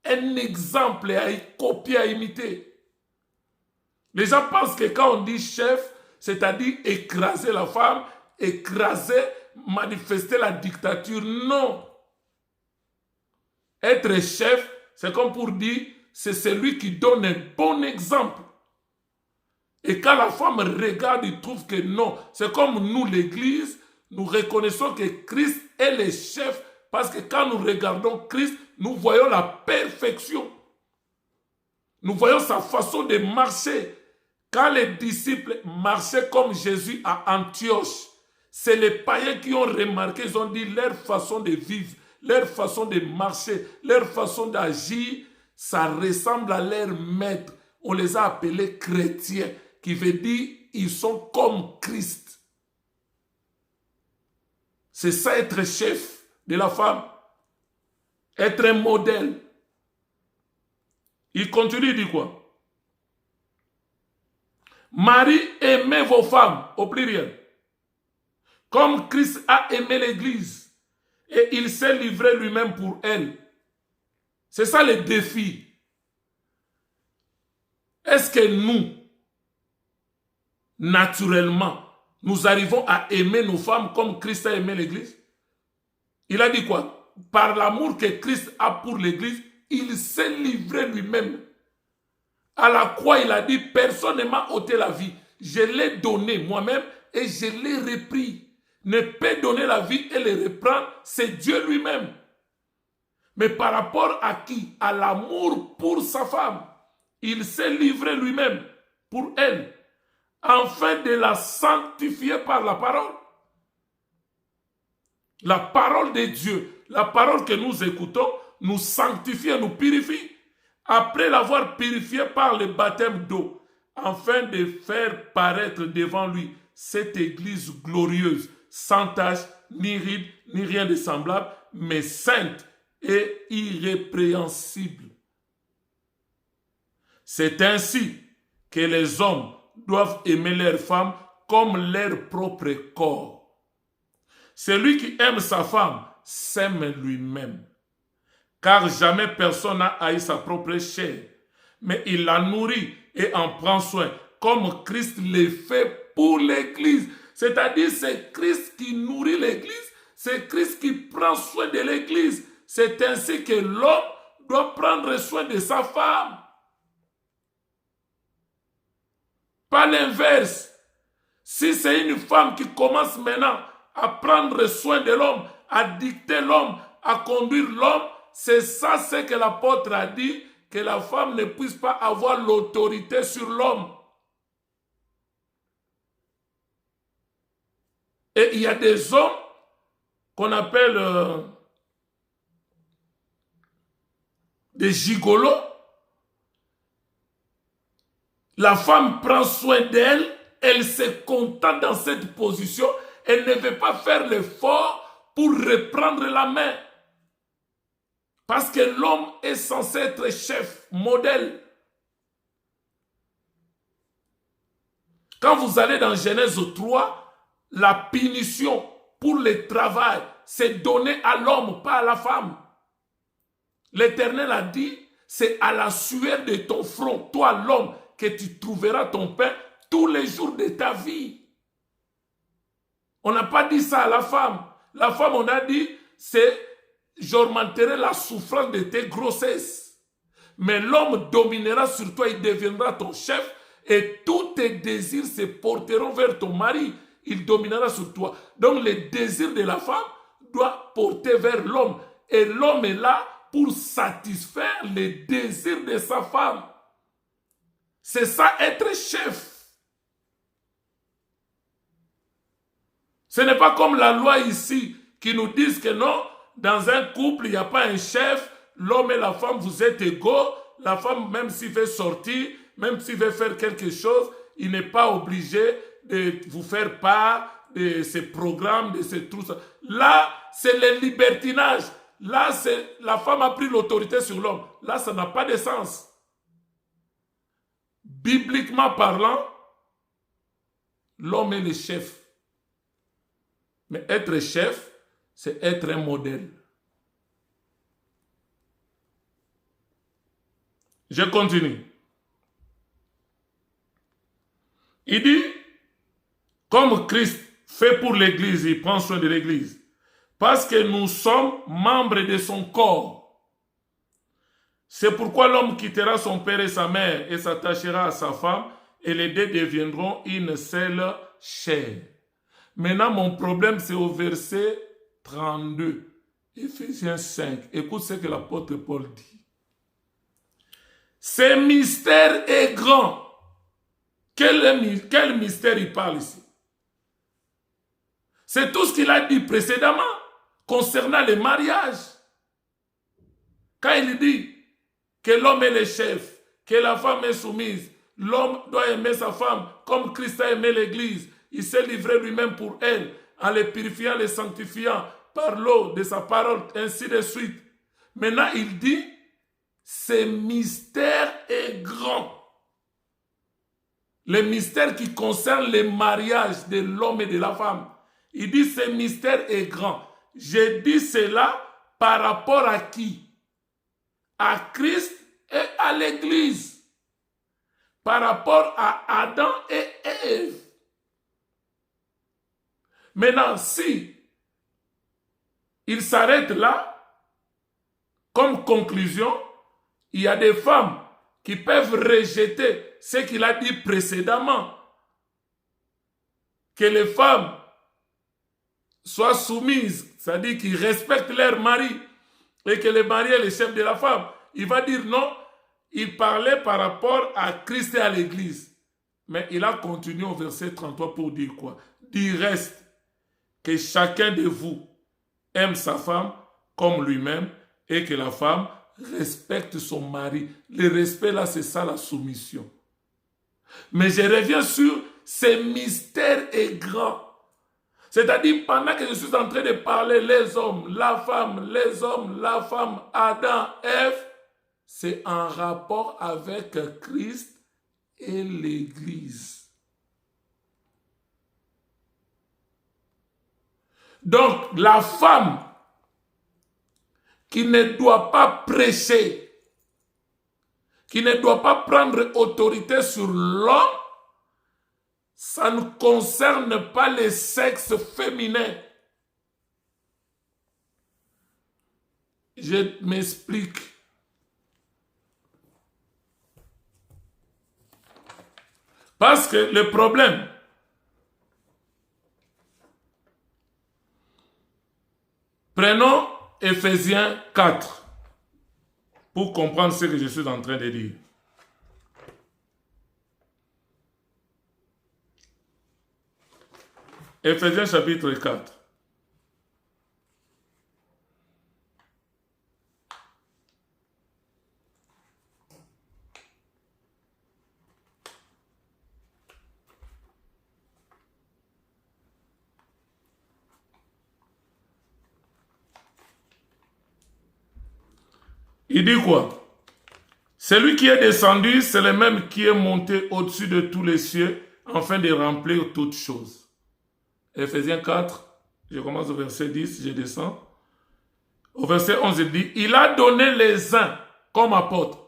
un exemple à copier, à imiter. Les gens pensent que quand on dit chef, c'est-à-dire écraser la femme, écraser, manifester la dictature. Non. Être chef, c'est comme pour dire, c'est celui qui donne un bon exemple. Et quand la femme regarde, il trouve que non. C'est comme nous, l'Église, nous reconnaissons que Christ est le chef, parce que quand nous regardons Christ, nous voyons la perfection. Nous voyons sa façon de marcher. Quand les disciples marchaient comme Jésus à Antioche, c'est les païens qui ont remarqué, ils ont dit leur façon de vivre, leur façon de marcher, leur façon d'agir, ça ressemble à leur maître. On les a appelés chrétiens, qui veut dire ils sont comme Christ. C'est ça être chef de la femme, être un modèle. Il continue, il dit quoi? Marie, aimez vos femmes, au pluriel, comme Christ a aimé l'Église, et il s'est livré lui-même pour elle. C'est ça le défi. Est-ce que nous, naturellement, nous arrivons à aimer nos femmes comme Christ a aimé l'Église? Il a dit quoi? Par l'amour que Christ a pour l'Église, il s'est livré lui-même. À la croix, il a dit, personne ne m'a ôté la vie. Je l'ai donné moi-même et je l'ai repris. Ne peut donner la vie et le reprendre, c'est Dieu lui-même. Mais par rapport à qui? À l'amour pour sa femme. Il s'est livré lui-même pour elle, afin de la sanctifier par la parole. La parole de Dieu, la parole que nous écoutons, nous sanctifie, nous purifie. Après l'avoir purifié par le baptême d'eau, afin de faire paraître devant lui cette église glorieuse, sans tache, ni ride, ni rien de semblable, mais sainte et irrépréhensible. C'est ainsi que les hommes doivent aimer leurs femmes comme leur propre corps. Celui qui aime sa femme s'aime lui-même, car jamais personne n'a haï sa propre chair, mais il la nourrit et en prend soin, comme Christ le fait pour l'Église. C'est-à-dire, c'est Christ qui nourrit l'Église, c'est Christ qui prend soin de l'Église. C'est ainsi que l'homme doit prendre soin de sa femme. Pas l'inverse. Si c'est une femme qui commence maintenant à prendre soin de l'homme, à dicter l'homme, à conduire l'homme, c'est ça ce que l'apôtre a dit, que la femme ne puisse pas avoir l'autorité sur l'homme. Et il y a des hommes qu'on appelle des gigolos. La femme prend soin d'elle, elle se contente dans cette position, elle ne veut pas faire l'effort pour reprendre la main. Parce que l'homme est censé être chef, modèle. Quand vous allez dans Genèse 3, la punition pour le travail, c'est donné à l'homme, pas à la femme. L'Éternel a dit, c'est à la sueur de ton front, toi l'homme, que tu trouveras ton pain tous les jours de ta vie. On n'a pas dit ça à la femme. La femme, on a dit, c'est j'augmenterai la souffrance de tes grossesses. Mais l'homme dominera sur toi, il deviendra ton chef et tous tes désirs se porteront vers ton mari. Il dominera sur toi. Donc les désirs de la femme doivent porter vers l'homme. Et l'homme est là pour satisfaire les désirs de sa femme. C'est ça être chef. Ce n'est pas comme la loi ici qui nous disent que non, dans un couple, il n'y a pas un chef, l'homme et la femme, vous êtes égaux. La femme, même s'il veut sortir, même s'il veut faire quelque chose, il n'est pas obligé de vous faire part de ces programmes, de ces trucs. Là, c'est le libertinage. Là, la femme a pris l'autorité sur l'homme. Là, ça n'a pas de sens. Bibliquement parlant, l'homme est le chef. Mais être chef, c'est être un modèle. Je continue. Il dit, comme Christ fait pour l'Église, il prend soin de l'Église. Parce que nous sommes membres de son corps. C'est pourquoi l'homme quittera son père et sa mère et s'attachera à sa femme et les deux deviendront une seule chair. Maintenant, mon problème, c'est au verset 32. Éphésiens 5. Écoute ce que l'apôtre Paul dit. Ce mystère est grand. Quel mystère il parle ici? C'est tout ce qu'il a dit précédemment concernant le mariage. Quand il dit que l'homme est le chef, que la femme est soumise, l'homme doit aimer sa femme comme Christ a aimé l'Église. Il s'est livré lui-même pour elle, en les purifiant, les sanctifiant par l'eau de sa parole, ainsi de suite. Maintenant, il dit, ce mystère est grand. Le mystère qui concerne le mariage de l'homme et de la femme. Il dit, ce mystère est grand. Je dis cela par rapport à qui? À Christ et à l'Église. Par rapport à Adam et Ève. Maintenant, si il s'arrête là, comme conclusion, il y a des femmes qui peuvent rejeter ce qu'il a dit précédemment, que les femmes soient soumises, c'est-à-dire qu'ils respectent leur mari, et que le mari est le chef de la femme. Il va dire non, il parlait par rapport à Christ et à l'Église. Mais il a continué au verset 33 pour dire quoi? Il reste que chacun de vous aime sa femme comme lui-même et que la femme respecte son mari. Le respect là, c'est ça la soumission. Mais je reviens sur ces mystères et grands. C'est-à-dire, pendant que je suis en train de parler, les hommes, la femme, les hommes, la femme, Adam, Ève, c'est en rapport avec Christ et l'Église. Donc, la femme qui ne doit pas prêcher, qui ne doit pas prendre autorité sur l'homme, ça ne concerne pas le sexe féminin. Je m'explique. Parce que le problème, prenons Éphésiens 4 pour comprendre ce que je suis en train de dire. Éphésiens chapitre 4. Il dit quoi? Celui qui est descendu, c'est le même qui est monté au-dessus de tous les cieux, afin de remplir toutes choses. Éphésiens 4, je commence au verset 10, je descends. Au verset 11, il dit, il a donné les uns comme apôtres,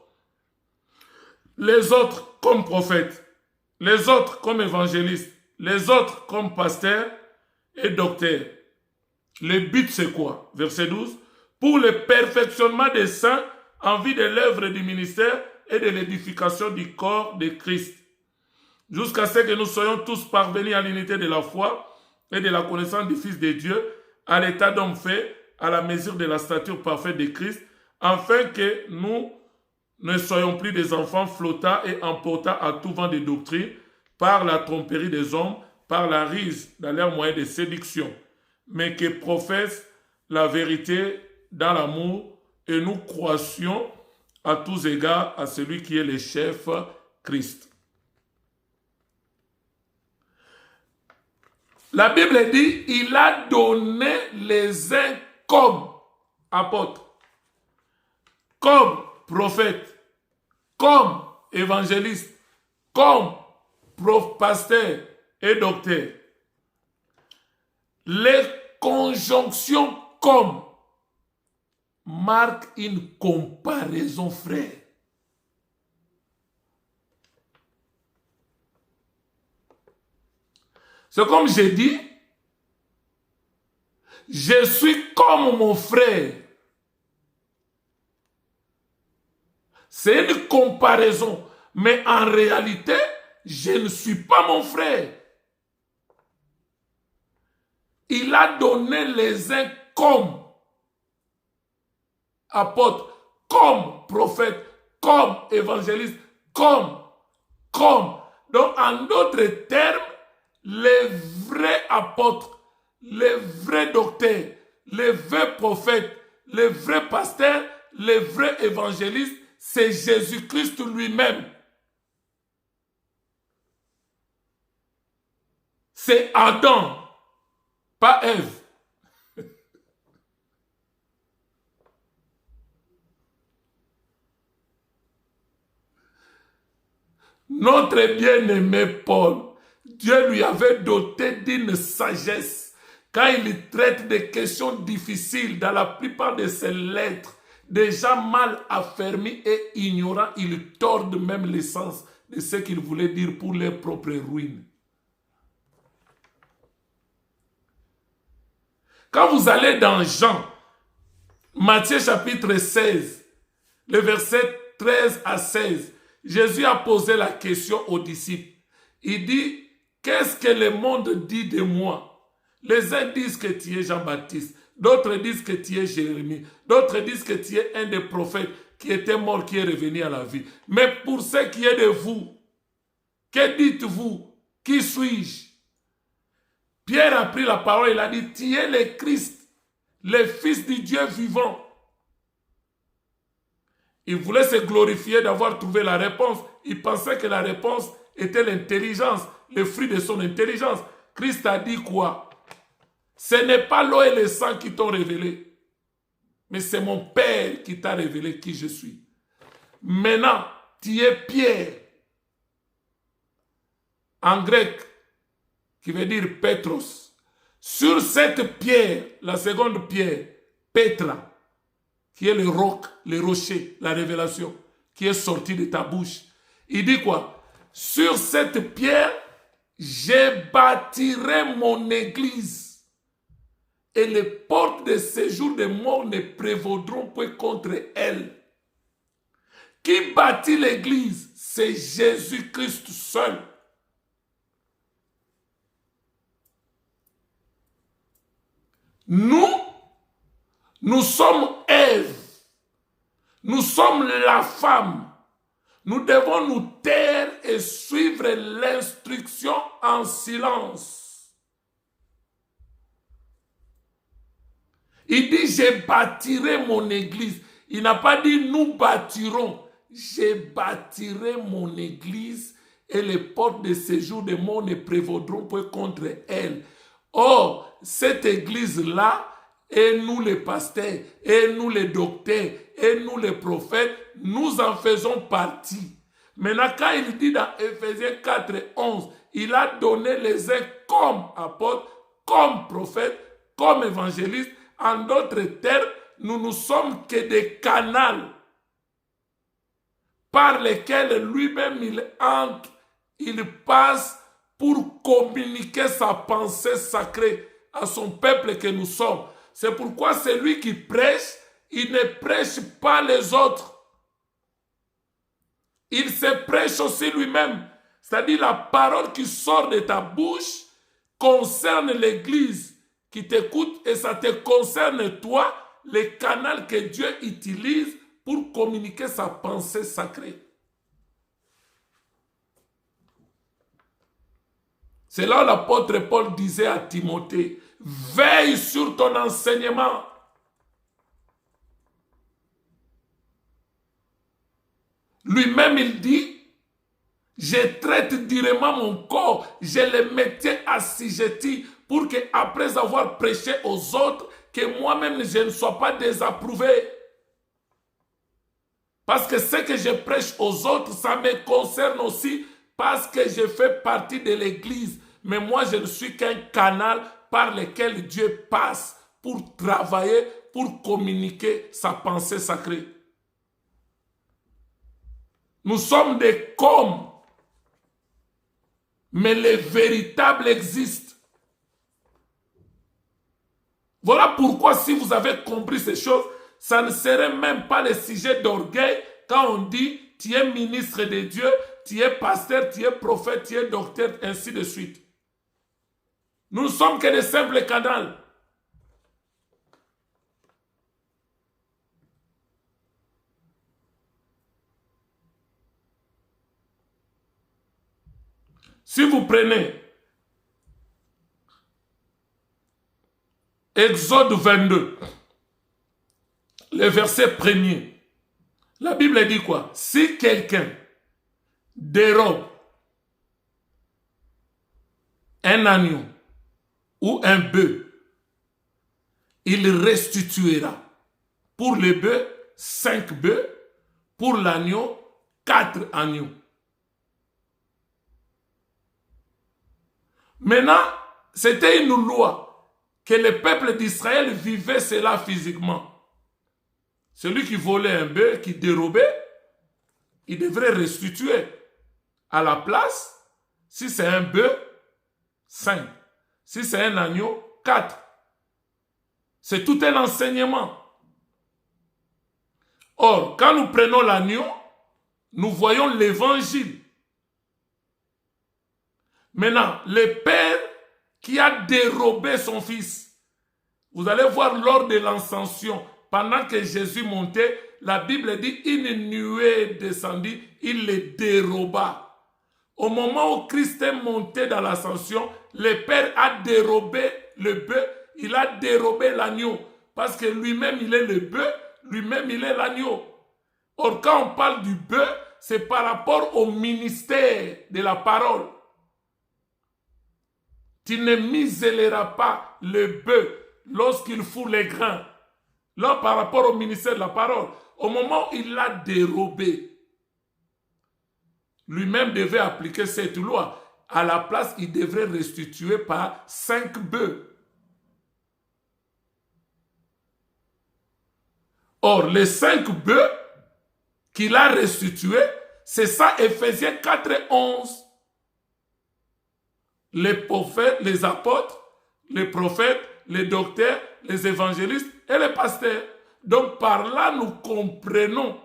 les autres comme prophètes, les autres comme évangélistes, les autres comme pasteurs et docteurs. Le but c'est quoi? Verset 12, pour le perfectionnement des saints en vue de l'œuvre du ministère et de l'édification du corps de Christ, jusqu'à ce que nous soyons tous parvenus à l'unité de la foi et de la connaissance du Fils de Dieu, à l'état d'homme fait, à la mesure de la stature parfaite de Christ, afin que nous ne soyons plus des enfants flottants et emportant à tout vent de doctrine par la tromperie des hommes, par la ruse dans leurs moyens de séduction, mais que professent la vérité dans l'amour, et nous croissions à tous égards à celui qui est le chef, Christ. La Bible dit, il a donné les uns comme apôtres, comme prophètes, comme évangélistes, comme pasteurs et docteurs. Les conjonctions comme marquent une comparaison, frère. C'est comme j'ai dit, je suis comme mon frère. C'est une comparaison, mais en réalité, je ne suis pas mon frère. Il a donné les uns comme apôtres, comme prophètes, comme évangélistes, comme. Donc, en d'autres termes, les vrais apôtres, les vrais docteurs, les vrais prophètes, les vrais pasteurs, les vrais évangélistes, c'est Jésus-Christ lui-même. C'est Adam, pas Ève. Notre bien-aimé Paul, Dieu lui avait doté d'une sagesse. Quand il traite des questions difficiles dans la plupart de ses lettres, des gens mal affermis et ignorants, il tord même l'essence de ce qu'il voulait dire pour leur propre ruine. Quand vous allez dans Jean, Matthieu chapitre 16, le verset 13 à 16, Jésus a posé la question aux disciples. Il dit, qu'est-ce que le monde dit de moi? Les uns disent que tu es Jean-Baptiste, d'autres disent que tu es Jérémie, d'autres disent que tu es un des prophètes qui était mort, qui est revenu à la vie. Mais pour ce qui est de vous, que dites-vous? Qui suis-je? Pierre a pris la parole, il a dit, tu es le Christ, le Fils du Dieu vivant. Il voulait se glorifier d'avoir trouvé la réponse. Il pensait que la réponse était l'intelligence, le fruit de son intelligence. Christ a dit quoi? Ce n'est pas l'eau et le sang qui t'ont révélé, mais c'est mon Père qui t'a révélé qui je suis. Maintenant, tu es Pierre, en grec, qui veut dire Petros. Sur cette pierre, la seconde pierre, Petra, qui est le roc, le rocher, la révélation, qui est sortie de ta bouche. Il dit quoi? Sur cette pierre, je bâtirai mon église. Et les portes de séjour des morts ne prévaudront point contre elle. Qui bâtit l'église? C'est Jésus-Christ seul. Nous sommes Ève. Nous sommes la femme. Nous devons nous taire et suivre l'instruction en silence. Il dit, je bâtirai mon église. Il n'a pas dit, nous bâtirons. Je bâtirai mon église et les portes de séjour des morts ne prévaudront point contre elle. Or, cette église-là, et nous les pasteurs, et nous les docteurs, et nous les prophètes, nous en faisons partie. Maintenant, quand il dit dans Ephésiens 4, 11, il a donné les uns comme apôtres, comme prophètes, comme évangélistes. En d'autres termes, nous ne sommes que des canaux par lesquels lui-même il entre, il passe pour communiquer sa pensée sacrée à son peuple que nous sommes. C'est pourquoi celui qui prêche, il ne prêche pas les autres. Il se prêche aussi lui-même. C'est-à-dire la parole qui sort de ta bouche concerne l'église qui t'écoute et ça te concerne toi, le canal que Dieu utilise pour communiquer sa pensée sacrée. C'est là où l'apôtre Paul disait à Timothée, veille sur ton enseignement. Lui-même, il dit, je traite durement mon corps, je le mettais assujetti pour que, après avoir prêché aux autres, que moi-même je ne sois pas désapprouvé. Parce que ce que je prêche aux autres, ça me concerne aussi parce que je fais partie de l'église. Mais moi, je ne suis qu'un canal par lequel Dieu passe pour travailler, pour communiquer sa pensée sacrée. Nous sommes des comme, mais les véritables existent. Voilà pourquoi si vous avez compris ces choses, ça ne serait même pas le sujet d'orgueil quand on dit tu es ministre de Dieu, tu es pasteur, tu es prophète, tu es docteur, ainsi de suite. Nous ne sommes que des simples canaux. Si vous prenez Exode 22, le verset 1er, la Bible dit quoi? Si quelqu'un dérobe un agneau ou un bœuf, il restituera pour le bœuf 5 bœufs, pour l'agneau 4 agneaux. Maintenant, c'était une loi que le peuple d'Israël vivait cela physiquement. Celui qui volait un bœuf, qui dérobait, il devrait restituer à la place. Si c'est un bœuf, 5. Si c'est un agneau, 4. C'est tout un enseignement. Or, quand nous prenons l'agneau, nous voyons l'évangile. Maintenant, le père qui a dérobé son fils, vous allez voir lors de l'ascension, pendant que Jésus montait, la Bible dit une nuée descendit, il le déroba. Au moment où Christ est monté dans l'ascension, le Père a dérobé le bœuf, il a dérobé l'agneau, parce que lui-même il est le bœuf, lui-même il est l'agneau. Or quand on parle du bœuf, c'est par rapport au ministère de la parole. Tu ne muselleras pas le bœuf lorsqu'il fout les grains. Là, par rapport au ministère de la parole, au moment où il l'a dérobé, lui-même devait appliquer cette loi. À la place, il devrait restituer par 5 bœufs. Or, les 5 bœufs qu'il a restitués, c'est ça, Ephésiens 4 et 11. Les prophètes, les apôtres, les prophètes, les docteurs, les évangélistes et les pasteurs. Donc par là, nous comprenons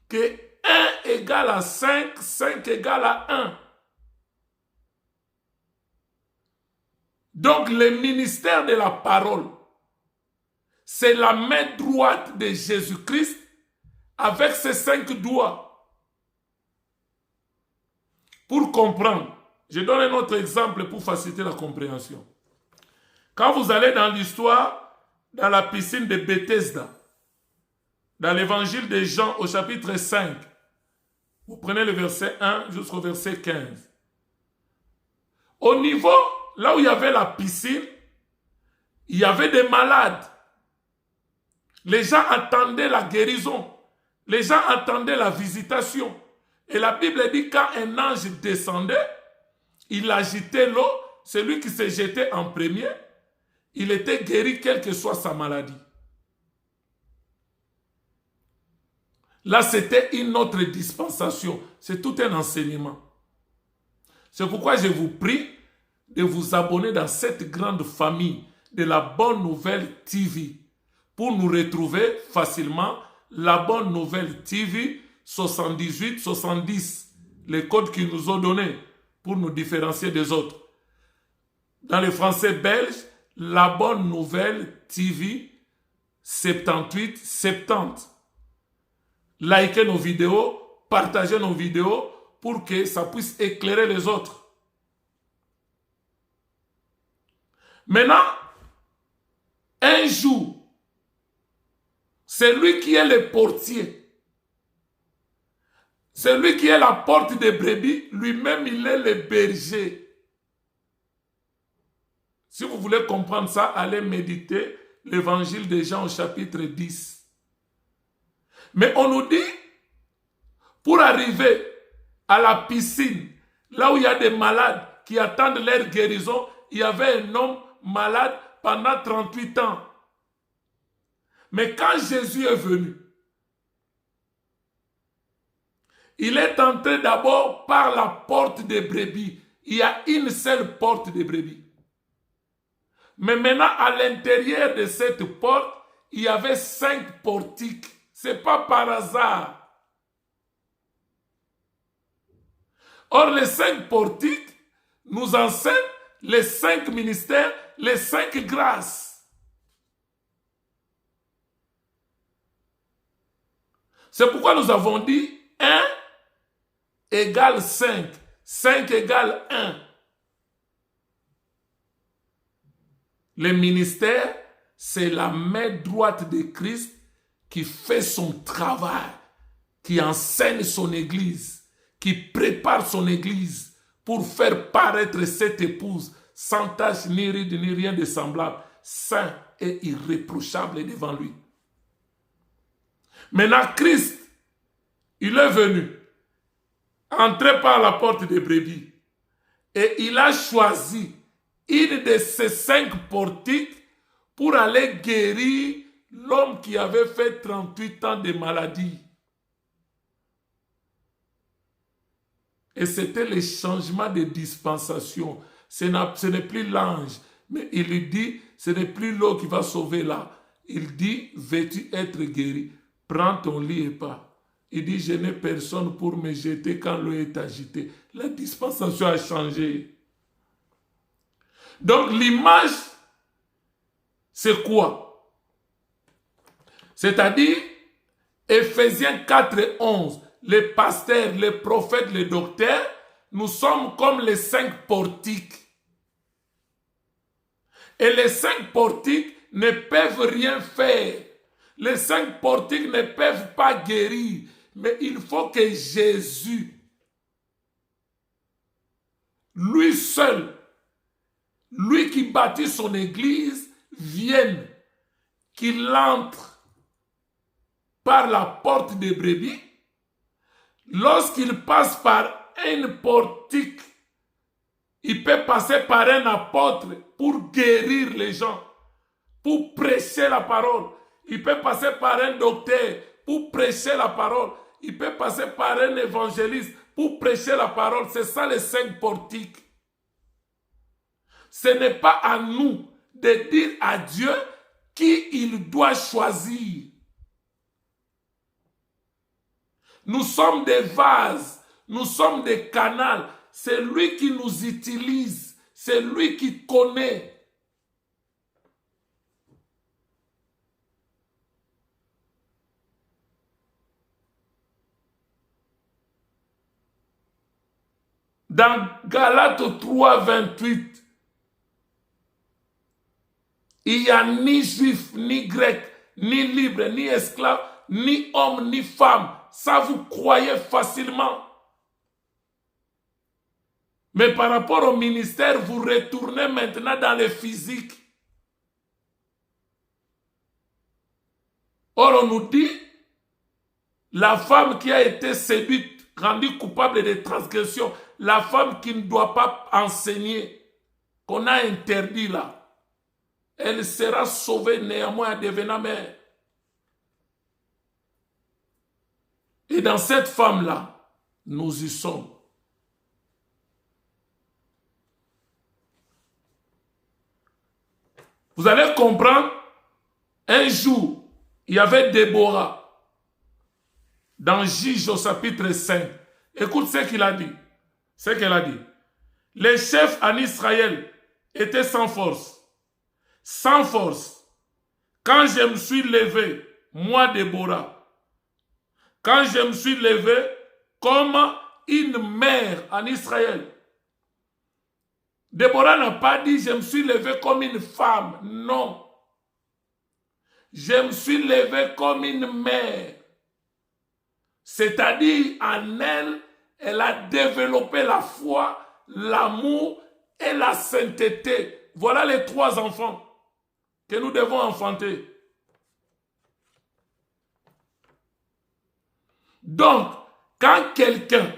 que 1 égale à 5, 5 égale à 1. Donc le ministère de la parole, c'est la main droite de Jésus-Christ avec ses 5 doigts. Pour comprendre, je donne un autre exemple pour faciliter la compréhension. Quand vous allez dans l'histoire, dans la piscine de Bethesda, dans l'évangile de Jean au chapitre 5, vous prenez le verset 1 jusqu'au verset 15. Au niveau, là où il y avait la piscine, il y avait des malades. Les gens attendaient la guérison. Les gens attendaient la visitation. Et la Bible dit quand un ange descendait, il agitait l'eau, celui qui se jetait en premier, il était guéri quelle que soit sa maladie. Là, c'était une autre dispensation. C'est tout un enseignement. C'est pourquoi je vous prie de vous abonner dans cette grande famille de la Bonne Nouvelle TV pour nous retrouver facilement. La Bonne Nouvelle TV 78-70, les codes qu'ils nous ont donnés pour nous différencier des autres. Dans le français belge, La Bonne Nouvelle TV 78-70. Likez nos vidéos, partagez nos vidéos pour que ça puisse éclairer les autres. Maintenant, un jour, c'est lui qui est le portier. Celui qui est la porte des brebis, lui-même il est le berger. Si vous voulez comprendre ça, allez méditer l'évangile de Jean au chapitre 10. Mais on nous dit, pour arriver à la piscine, là où il y a des malades qui attendent leur guérison, il y avait un homme malade pendant 38 ans. Mais quand Jésus est venu, il est entré d'abord par la porte des brebis. Il y a une seule porte des brebis. Mais maintenant, à l'intérieur de cette porte, il y avait 5 portiques. Ce n'est pas par hasard. Or, les 5 portiques nous enseignent les 5 ministères, les 5 grâces. C'est pourquoi nous avons dit 1 égale 5, 5 égale 1. Le ministère, c'est la main droite de Christ qui fait son travail, qui enseigne son église, qui prépare son église pour faire paraître cette épouse sans tache ni ride ni rien de semblable, saint et irréprochable devant lui. Maintenant, Christ, il est venu, entré par la porte des brebis, et il a choisi une de ces 5 portiques pour aller guérir l'homme qui avait fait 38 ans de maladie. Et c'était le changement de dispensation. Ce n'est plus l'ange, mais il lui dit, ce n'est plus l'eau qui va sauver là. Il dit, veux-tu être guéri? Prends ton lit et pars. Il dit, je n'ai personne pour me jeter quand l'eau est agitée. La dispensation a changé. Donc l'image, c'est quoi? C'est-à-dire, Ephésiens 4 et 11, les pasteurs, les prophètes, les docteurs, nous sommes comme les 5 portiques. Et les 5 portiques ne peuvent rien faire. Les 5 portiques ne peuvent pas guérir. Mais il faut que Jésus, lui seul, lui qui bâtit son église, vienne, qu'il entre par la porte des brebis. Lorsqu'il passe par une portique, il peut passer par un apôtre pour guérir les gens, pour prêcher la parole. Il peut passer par un docteur pour prêcher la parole. Il peut passer par un évangéliste pour prêcher la parole. C'est ça les 5 portiques. Ce n'est pas à nous de dire à Dieu qui il doit choisir. Nous sommes des vases, nous sommes des canaux. C'est lui qui nous utilise, c'est lui qui connaît. Dans Galates 3, 28, il n'y a ni juif, ni grec, ni libre, ni esclave, ni homme, ni femme. Ça, vous croyez facilement. Mais par rapport au ministère, vous retournez maintenant dans le physique. Or, on nous dit, la femme qui a été séduite, rendue coupable de transgression, la femme qui ne doit pas enseigner, qu'on a interdit là, elle sera sauvée néanmoins en devenant mère. Et dans cette femme-là, nous y sommes. Vous allez comprendre, un jour, il y avait Déborah, dans Juge au chapitre 5. Écoute ce qu'il a dit. Ce qu'elle a dit. Les chefs en Israël étaient sans force. Sans force. Quand je me suis levé, moi Déborah, quand je me suis levé comme une mère en Israël. Déborah n'a pas dit je me suis levé comme une femme. Non. Je me suis levé comme une mère. C'est-à-dire en elle, elle a développé la foi, l'amour et la sainteté. Voilà les 3 enfants que nous devons enfanter. Donc, quand quelqu'un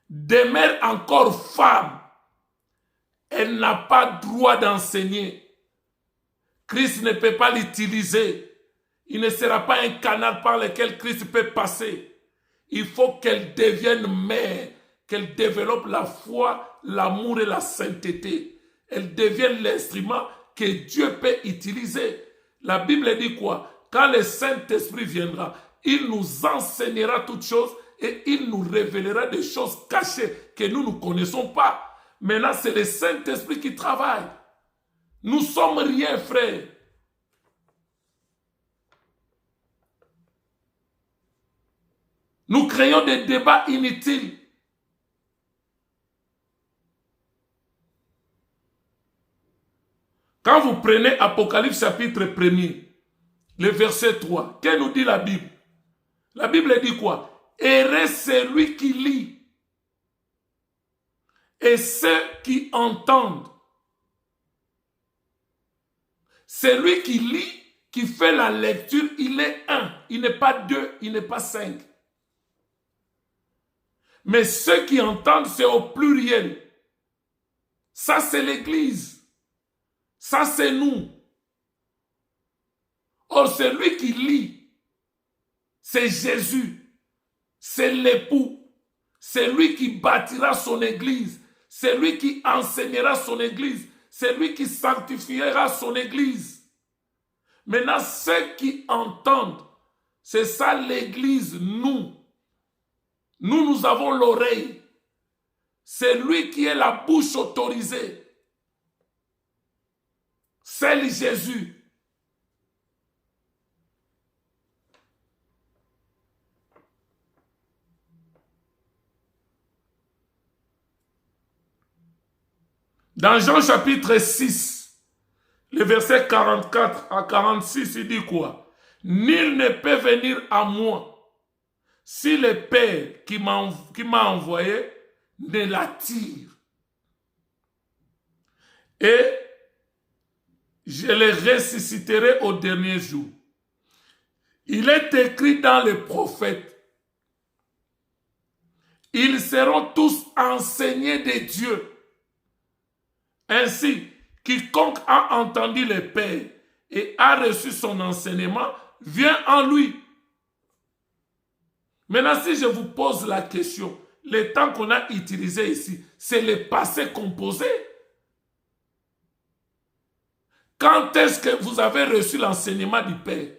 demeure encore femme, elle n'a pas droit d'enseigner. Christ ne peut pas l'utiliser. Il ne sera pas un canal par lequel Christ peut passer. Il faut qu'elle devienne mère, qu'elle développe la foi, l'amour et la sainteté. Elle devienne l'instrument que Dieu peut utiliser. La Bible dit quoi? Quand le Saint-Esprit viendra, il nous enseignera toutes choses et il nous révélera des choses cachées que nous ne connaissons pas. Maintenant, c'est le Saint-Esprit qui travaille. Nous ne sommes rien, frère. Nous créons des débats inutiles. Quand vous prenez Apocalypse chapitre 1er, le verset 3, qu'est-ce que nous dit la Bible? La Bible dit quoi? Heureux celui qui lit et ceux qui entendent. Celui qui lit, qui fait la lecture, il est 1. Il n'est pas 2, il n'est pas 5. Mais ceux qui entendent, c'est au pluriel. Ça, c'est l'Église. Ça, c'est nous. Or, celui qui lit, c'est Jésus. C'est l'époux. C'est lui qui bâtira son Église. C'est lui qui enseignera son Église. C'est lui qui sanctifiera son Église. Maintenant, ceux qui entendent, c'est ça l'Église, nous. Nous avons l'oreille. C'est lui qui est la bouche autorisée. C'est Jésus. Dans Jean chapitre 6, le verset 44 à 46, il dit quoi? Nul ne peut venir à moi si le Père qui m'a envoyé ne l'attire, et je les ressusciterai au dernier jour. Il est écrit dans les prophètes, ils seront tous enseignés de Dieu. Ainsi, quiconque a entendu le Père et a reçu son enseignement, vient en lui. Maintenant, si je vous pose la question, le temps qu'on a utilisé ici, c'est le passé composé. Quand est-ce que vous avez reçu l'enseignement du Père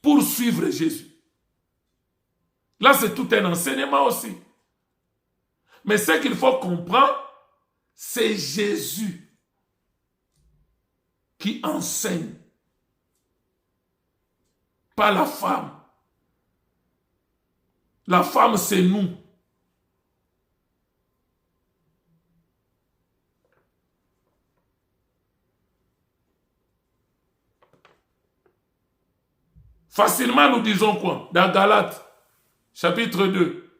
pour suivre Jésus? Là, c'est tout un enseignement aussi. Mais ce qu'il faut comprendre, c'est Jésus qui enseigne, pas la femme. La femme, c'est nous. Facilement, nous disons quoi? Dans Galates, chapitre 2,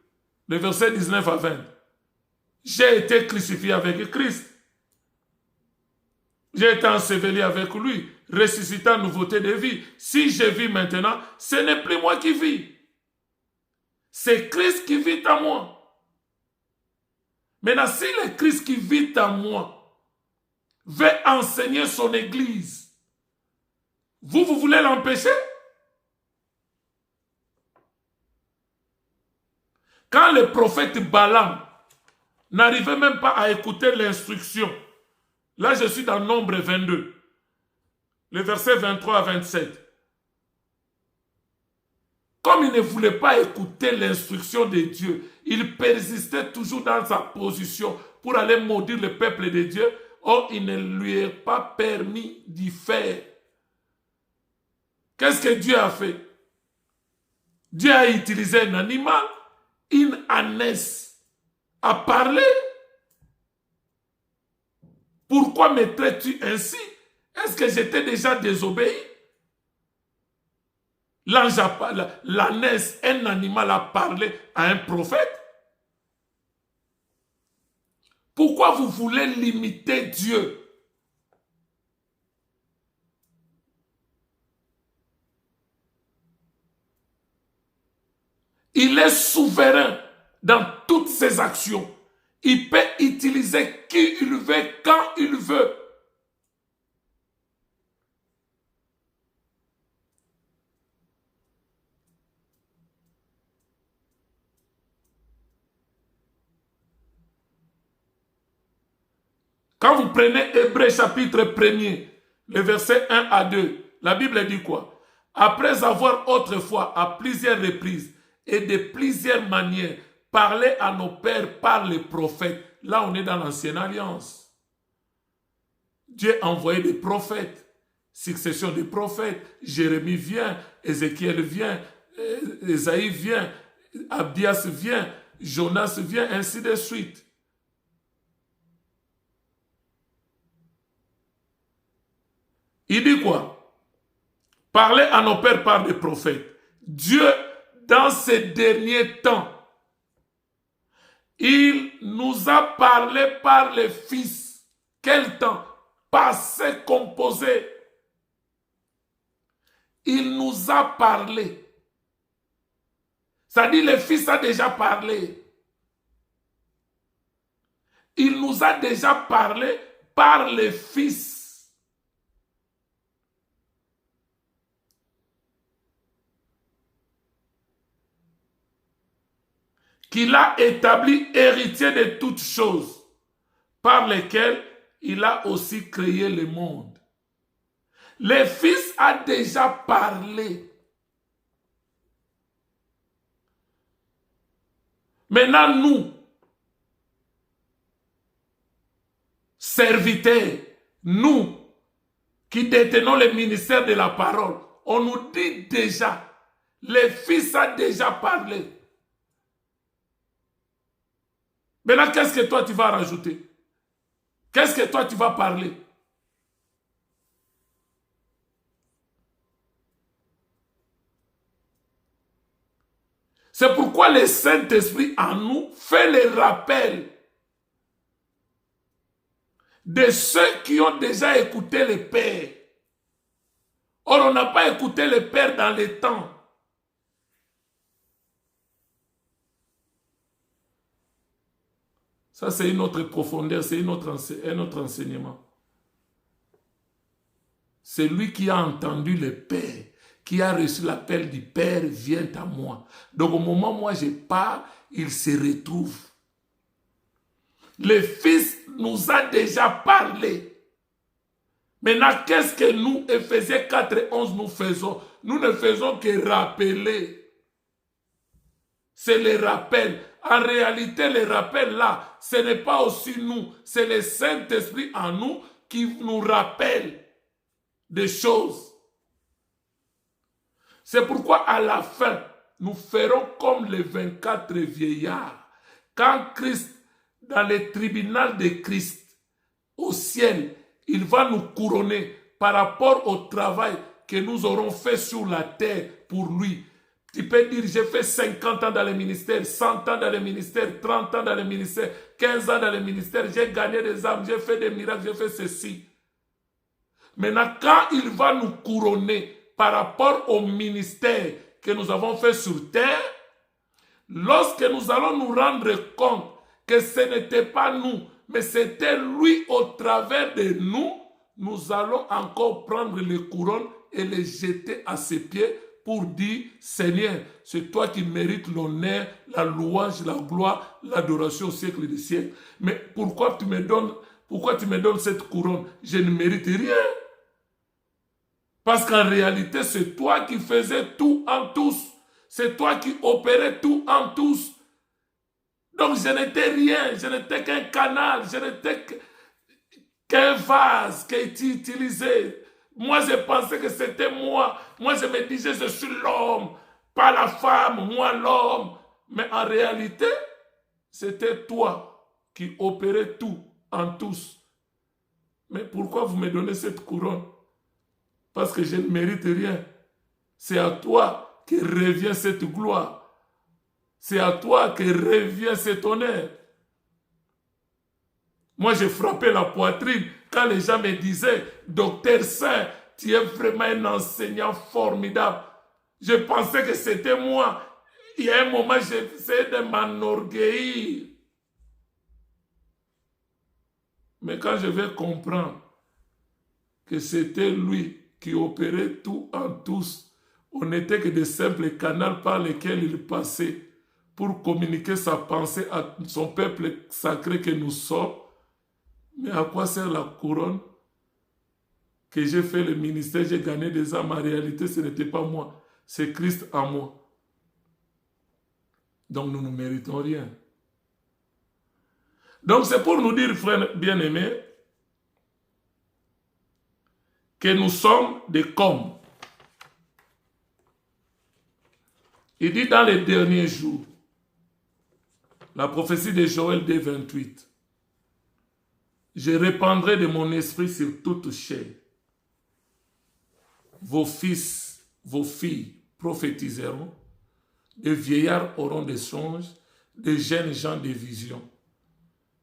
le verset 19 à 20. J'ai été crucifié avec Christ. J'ai été enseveli avec lui, ressuscité en nouveauté de vie. Si je vis maintenant, ce n'est plus moi qui vis. C'est Christ qui vit en moi. Maintenant, si le Christ qui vit en moi veut enseigner son église, vous voulez l'empêcher? Quand le prophète Balaam n'arrivait même pas à écouter l'instruction, là je suis dans Nombre 22, le verset 23 à 27. Comme il ne voulait pas écouter l'instruction de Dieu, il persistait toujours dans sa position pour aller maudire le peuple de Dieu. Or, il ne lui est pas permis d'y faire. Qu'est-ce que Dieu a fait? Dieu a utilisé un animal, une ânesse, à parler. Pourquoi me traites-tu ainsi? Est-ce que j'étais déjà désobéi? L'ânesse, un animal, a parlé à un prophète. Pourquoi vous voulez limiter Dieu? Il est souverain dans toutes ses actions. Il peut utiliser qui il veut, quand il veut. Quand vous prenez Hébreux chapitre 1er, le verset 1 à 2, la Bible dit quoi? Après avoir autrefois, à plusieurs reprises et de plusieurs manières, parlé à nos pères par les prophètes. Là, on est dans l'ancienne alliance. Dieu a envoyé des prophètes, succession de prophètes. Jérémie vient, Ézéchiel vient, Ésaïe vient, Abdias vient, Jonas vient, ainsi de suite. Il dit quoi? Parler à nos pères par des prophètes. Dieu, dans ces derniers temps, il nous a parlé par les fils. Quel temps? Passé composé. Il nous a parlé. Ça dit, le fils a déjà parlé. Il nous a déjà parlé par les fils. Qu'il a établi héritier de toutes choses, par lesquelles il a aussi créé le monde. Le Fils a déjà parlé. Maintenant, nous, serviteurs, nous, qui détenons le ministère de la parole, on nous dit déjà, le Fils a déjà parlé. Maintenant, qu'est-ce que toi tu vas rajouter? Qu'est-ce que toi tu vas parler? C'est pourquoi le Saint-Esprit en nous fait le rappel de ceux qui ont déjà écouté le Père. Or, on n'a pas écouté le Père dans les temps. Ça, c'est une autre profondeur, c'est un autre enseignement. C'est lui qui a entendu le Père, qui a reçu l'appel du Père, viens à moi. Donc, au moment où moi je pars, il se retrouve. Le Fils nous a déjà parlé. Maintenant, qu'est-ce que nous, Éphésiens 4:11, nous faisons? Nous ne faisons que rappeler. C'est le rappel. En réalité, le rappel là, ce n'est pas aussi nous. C'est le Saint-Esprit en nous qui nous rappelle des choses. C'est pourquoi à la fin, nous ferons comme les 24 vieillards. Quand Christ, dans le tribunal de Christ, au ciel, il va nous couronner par rapport au travail que nous aurons fait sur la terre pour lui. Tu peux dire, j'ai fait 50 ans dans le ministère, 100 ans dans le ministère, 30 ans dans le ministère, 15 ans dans le ministère, j'ai gagné des âmes, j'ai fait des miracles, j'ai fait ceci. Maintenant, quand il va nous couronner par rapport au ministère que nous avons fait sur terre, lorsque nous allons nous rendre compte que ce n'était pas nous, mais c'était lui au travers de nous, nous allons encore prendre les couronnes et les jeter à ses pieds pour dire, Seigneur, c'est toi qui mérites l'honneur, la louange, la gloire, l'adoration au siècle des siècles. Mais pourquoi tu me donnes cette couronne? Je ne mérite rien. Parce qu'en réalité, c'est toi qui faisais tout en tous. C'est toi qui opérais tout en tous. Donc je n'étais rien, je n'étais qu'un canal, je n'étais qu'un vase qui a été utilisé. Moi, je pensais que c'était moi. Moi, je me disais, je suis l'homme, pas la femme, moi l'homme. Mais en réalité, c'était toi qui opérais tout en tous. Mais pourquoi vous me donnez cette couronne? Parce que je ne mérite rien. C'est à toi que revient cette gloire. C'est à toi que revient cet honneur. Moi, j'ai frappé la poitrine quand les gens me disaient, Docteur Saint, tu es vraiment un enseignant formidable. Je pensais que c'était moi. Il y a un moment, j'essayais de m'enorgueillir. Mais quand je vais comprendre que c'était lui qui opérait tout en tous, on n'était que des simples canaux par lesquels il passait pour communiquer sa pensée à son peuple sacré que nous sommes. Mais à quoi sert la couronne? Que j'ai fait le ministère, j'ai gagné des âmes. En réalité, ce n'était pas moi. C'est Christ en moi. Donc nous ne méritons rien. Donc c'est pour nous dire, frères bien-aimés, que nous sommes des comme. Il dit dans les derniers jours, la prophétie de Joël 2:28, je répandrai de mon esprit sur toute chair. Vos fils, vos filles prophétiseront, des vieillards auront des songes, des jeunes gens des visions.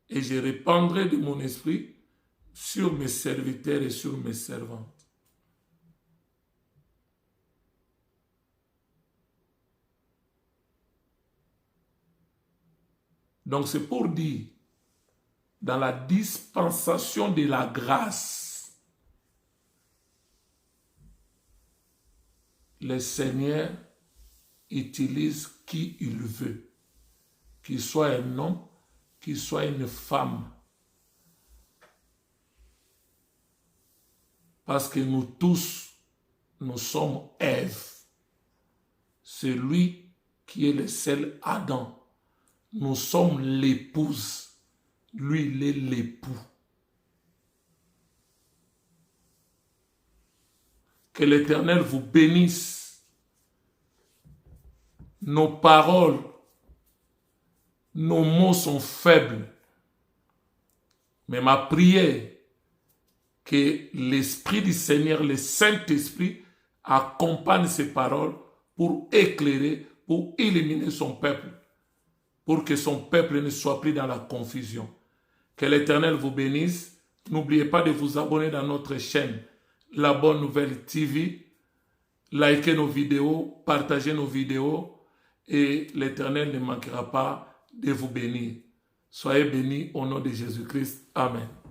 Et je répandrai de mon esprit sur mes serviteurs et sur mes servantes. Donc c'est pour dire, dans la dispensation de la grâce, le Seigneur utilise qui il veut, qu'il soit un homme, qu'il soit une femme. Parce que nous tous, nous sommes Ève. C'est lui qui est le seul Adam. Nous sommes l'épouse. Lui, il est l'époux. Que l'Éternel vous bénisse. Nos paroles, nos mots sont faibles. Mais ma prière, que l'Esprit du Seigneur, le Saint-Esprit, accompagne ces paroles pour éclairer, pour éliminer son peuple, pour que son peuple ne soit plus dans la confusion. Que l'Éternel vous bénisse. N'oubliez pas de vous abonner dans notre chaîne La Bonne Nouvelle TV. Likez nos vidéos, partagez nos vidéos et l'Éternel ne manquera pas de vous bénir. Soyez bénis au nom de Jésus-Christ. Amen.